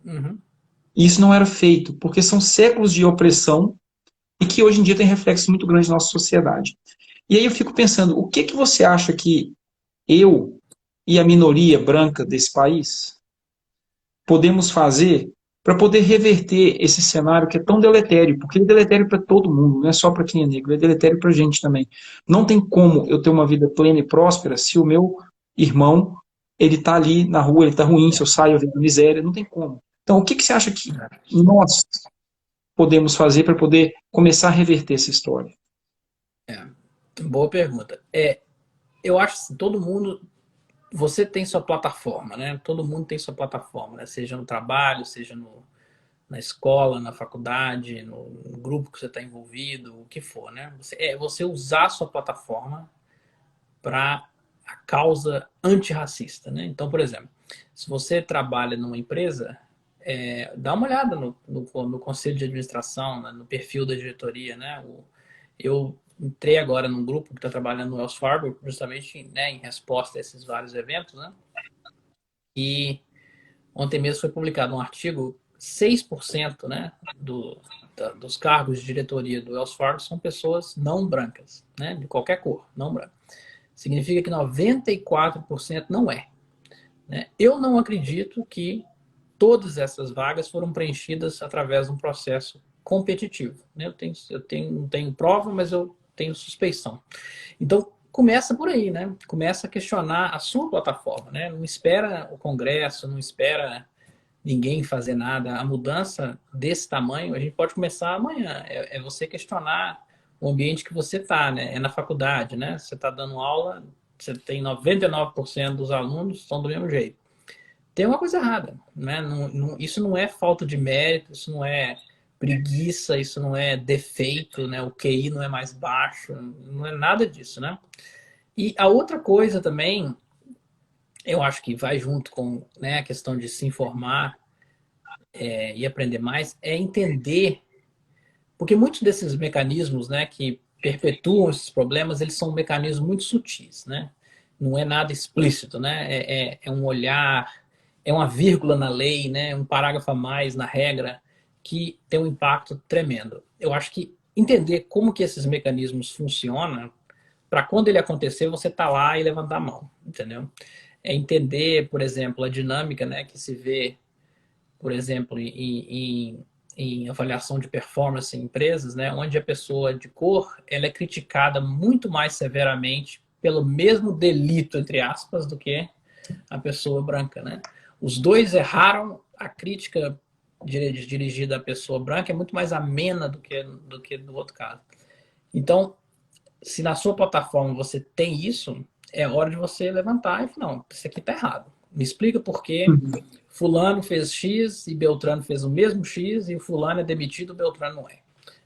Uhum. E isso não era feito, porque são séculos de opressão e que hoje em dia tem reflexo muito grande na nossa sociedade. E aí eu fico pensando, o que você acha que eu e a minoria branca desse país podemos fazer para poder reverter esse cenário que é tão deletério, porque ele é deletério para todo mundo, não é só para quem é negro, é deletério para a gente também. Não tem como eu ter uma vida plena e próspera se o meu irmão ele está ali na rua, ele está ruim, se eu saio eu vejo miséria, não tem como. Então, o que você acha que nós podemos fazer para poder começar a reverter essa história? É. Boa pergunta. Eu acho que todo mundo. Você tem sua plataforma, né? Todo mundo tem sua plataforma, né? Seja no trabalho, seja na escola, na faculdade, no grupo que você está envolvido, o que for, né? Você usar a sua plataforma para a causa antirracista, né? Então, por exemplo, se você trabalha numa empresa, dá uma olhada no conselho de administração, né? No perfil da diretoria, né? Eu entrei agora num grupo que está trabalhando no Wells Fargo, justamente, né, em resposta a esses vários eventos, né? E ontem mesmo foi publicado um artigo, 6%, né, dos cargos de diretoria do Wells Fargo são pessoas não brancas, né, de qualquer cor, não branca. Significa que 94% não é. Né? Eu não acredito que todas essas vagas foram preenchidas através de um processo competitivo, né? Não tenho prova, mas eu tenho suspeição. Então, começa por aí, né? Começa a questionar a sua plataforma, né? Não espera o Congresso, não espera ninguém fazer nada. A mudança desse tamanho, a gente pode começar amanhã. É você questionar o ambiente que você está, né? É na faculdade, né? Você está dando aula, você tem 99% dos alunos estão do mesmo jeito. Tem uma coisa errada, né? Isso não é falta de mérito, isso não é preguiça, isso não é defeito, né? O QI não é mais baixo, não é nada disso, né? E a outra coisa também, eu acho que vai junto com, né, a questão de se informar e aprender mais, é entender, porque muitos desses mecanismos, né, que perpetuam esses problemas, eles são mecanismos muito sutis, né? Não é nada explícito, né? É um olhar, é uma vírgula na lei, né? Um parágrafo a mais na regra que tem um impacto tremendo. Eu acho que entender como que esses mecanismos funcionam, para quando ele acontecer, você tá lá e levantar a mão, entendeu? É entender, por exemplo, a dinâmica, né, que se vê, por exemplo, em avaliação de performance em empresas, né, onde a pessoa de cor ela é criticada muito mais severamente pelo mesmo delito, entre aspas, do que a pessoa branca, né? Os dois erraram, a crítica dirigida à pessoa branca é muito mais amena do que do outro caso. Então, se na sua plataforma você tem isso, é hora de você levantar e falar, não, isso aqui está errado. Me explica por que fulano fez X e Beltrano fez o mesmo X e o fulano é demitido, o Beltrano não é.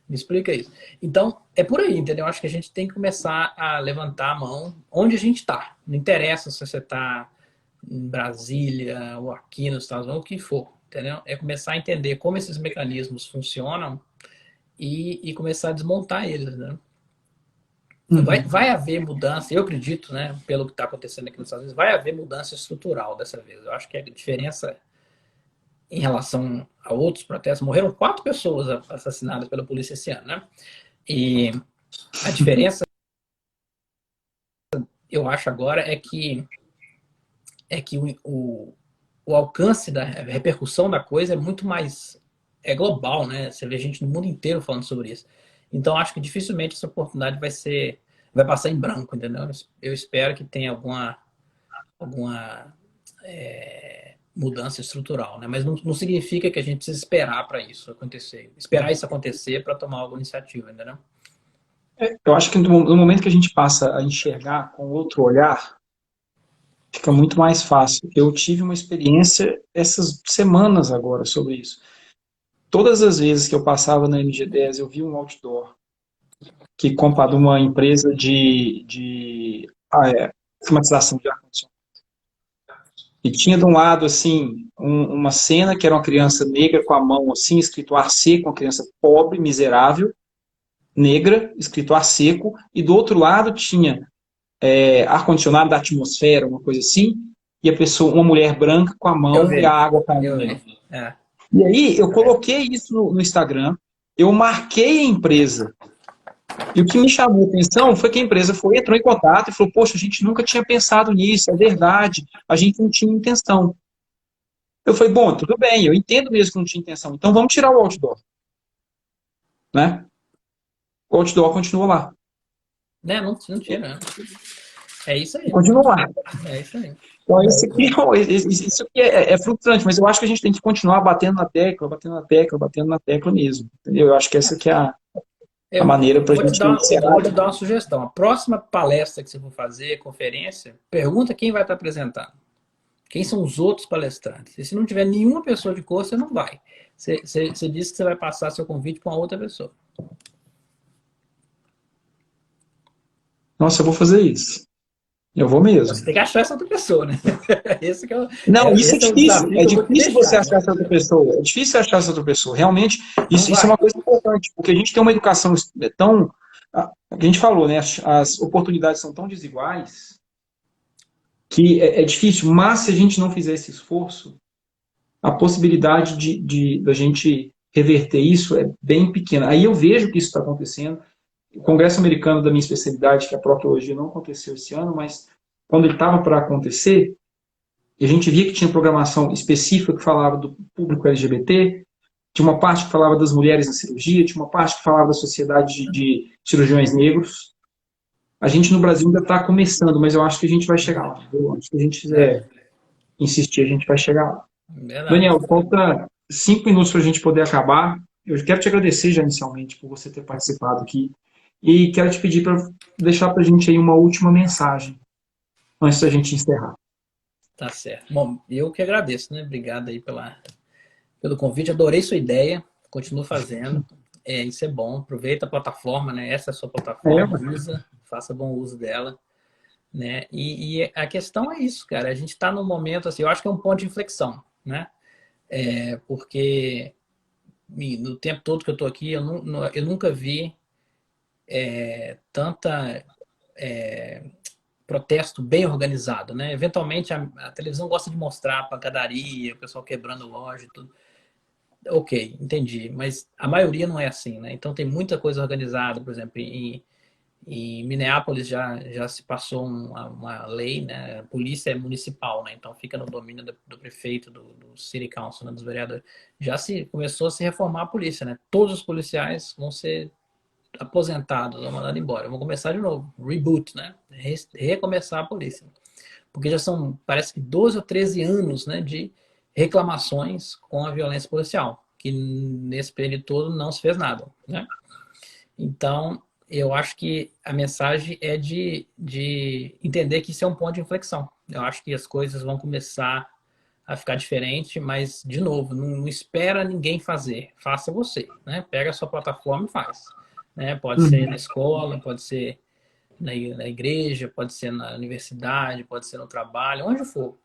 Me explica isso. Então, é por aí, entendeu? Acho que a gente tem que começar a levantar a mão onde a gente está. Não interessa se você está em Brasília ou aqui nos Estados Unidos, o que for, entendeu? É começar a entender como esses mecanismos funcionam e começar a desmontar eles, né? Vai haver mudança, eu acredito, né, pelo que está acontecendo aqui nos Estados Unidos, vai haver mudança estrutural dessa vez. Eu acho que a diferença em relação a outros protestos, morreram 4 pessoas assassinadas pela polícia esse ano, né? E a diferença, eu acho agora, é que o alcance da repercussão da coisa é muito mais global, né? Você vê gente no mundo inteiro falando sobre isso. Então, acho que dificilmente essa oportunidade vai passar em branco, entendeu? Eu espero que tenha alguma mudança estrutural, né? Mas não significa que a gente precisa esperar para isso acontecer. Esperar isso acontecer para tomar alguma iniciativa, entendeu? Eu acho que no momento que a gente passa a enxergar com outro olhar, fica muito mais fácil. Eu tive uma experiência essas semanas agora sobre isso. Todas as vezes que eu passava na MG10, eu vi um outdoor que comparou uma empresa de climatização de ar-condicionado. E tinha de um lado, assim, uma cena que era uma criança negra com a mão, assim, escrito ar seco, uma criança pobre, miserável, negra, escrito ar seco, e do outro lado tinha ar-condicionado da atmosfera, uma coisa assim, e a pessoa, uma mulher branca com a Eu mão e a vi, água eu caindo nela. vi. É. E aí eu coloquei isso no Instagram, eu marquei a empresa, e o que me chamou a atenção foi que a empresa entrou em contato e falou, poxa, a gente nunca tinha pensado nisso, é verdade, a gente não tinha intenção. Eu falei, bom, tudo bem, eu entendo mesmo que não tinha intenção, então vamos tirar o outdoor, né? O outdoor continua lá. Né? Não tira, né? É isso aí. Continua lá. É isso aí. Então, isso aqui é frustrante, mas eu acho que a gente tem que continuar batendo na tecla, batendo na tecla, batendo na tecla mesmo. Entendeu? Eu acho que essa que é a maneira para a gente Vou te dar uma sugestão. A próxima palestra que você for fazer, conferência, pergunta quem vai estar apresentando. Quem são os outros palestrantes? E se não tiver nenhuma pessoa de cor, você não vai. Você disse que você vai passar seu convite para uma outra pessoa. Nossa, eu vou fazer isso. Eu vou mesmo. Você tem que achar essa outra pessoa, né? Esse que Não, isso é esse é o difícil. desafio É que eu vou te difícil você deixar, achar né? essa outra pessoa. É difícil achar essa outra pessoa. Realmente, Não isso é vai. uma coisa importante, porque a gente tem uma educação tão. A gente falou, né? As oportunidades são tão desiguais que é difícil, mas se a gente não fizer esse esforço, a possibilidade da gente reverter isso é bem pequena. Aí eu vejo que isso está acontecendo. O Congresso Americano da minha especialidade, que é a proctologia, não aconteceu esse ano, mas quando ele estava para acontecer, E a gente via que tinha programação específica que falava do público LGBT, tinha uma parte que falava das mulheres na cirurgia, tinha uma parte que falava da sociedade de cirurgiões negros. A gente no Brasil ainda está começando, mas eu acho que a gente vai chegar lá. Eu acho que a gente quiser insistir, a gente vai chegar lá. Verdade. Daniel, falta 5 minutos para a gente poder acabar. Eu quero te agradecer já inicialmente por você ter participado aqui. E quero te pedir para deixar para a gente aí uma última mensagem antes da gente encerrar. Tá certo. Bom, eu que agradeço, né? Obrigado aí pelo convite. Adorei sua ideia. Continuo fazendo. Isso é bom. Aproveita a plataforma, né? Essa é a sua plataforma. Usa, faça bom uso dela. Né? E a questão é isso, cara. A gente está num momento, assim, eu acho que é um ponto de inflexão, né? Porque no tempo todo que eu estou aqui, eu nunca vi tanta protesto bem organizado, né? Eventualmente a televisão gosta de mostrar a pancadaria, o pessoal quebrando loja e tudo. Ok, entendi. Mas a maioria não é assim, né? Então tem muita coisa organizada, por exemplo, em Minneapolis já se passou uma lei, né? A polícia é municipal, né? Então fica no domínio do prefeito, do City Council, né? Dos vereadores. Começou a se reformar a polícia, né? Todos os policiais vão ser aposentados, vão mandar embora. Vão começar de novo, reboot, né? Recomeçar a polícia. Porque já são, parece que 12 ou 13 anos, né, de reclamações com a violência policial, que nesse período todo não se fez nada, né? Então, eu acho que a mensagem é de entender que isso é um ponto de inflexão. Eu acho que as coisas vão começar a ficar diferente, mas, de novo, não espera ninguém fazer. Faça você, né? Pega a sua plataforma e faz. Né? Pode ser na escola, pode ser na igreja, pode ser na universidade, pode ser no trabalho, onde for.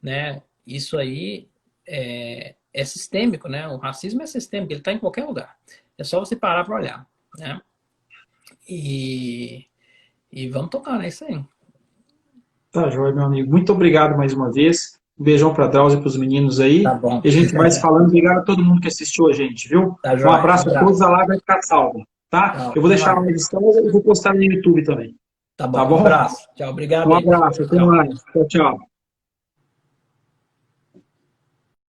Né? Isso aí é sistêmico, né? O racismo é sistêmico, ele está em qualquer lugar. É só você parar para olhar. Né? E vamos tocar, né? Isso aí. Tá, joia, meu amigo. Muito obrigado mais uma vez. Um beijão para a Drauzia e para os meninos aí. Tá bom. E a gente vai se falando. Obrigado a todo mundo que assistiu a gente, viu? Tá, Um joia. abraço a todos. A live vai ficar salva, tá? Não, Eu vou deixar na edição e vou postar no YouTube também. Tá bom. Tá bom? Um abraço. Tchau. Obrigado Um aí. abraço. Até Tchau. mais. Tchau, tchau.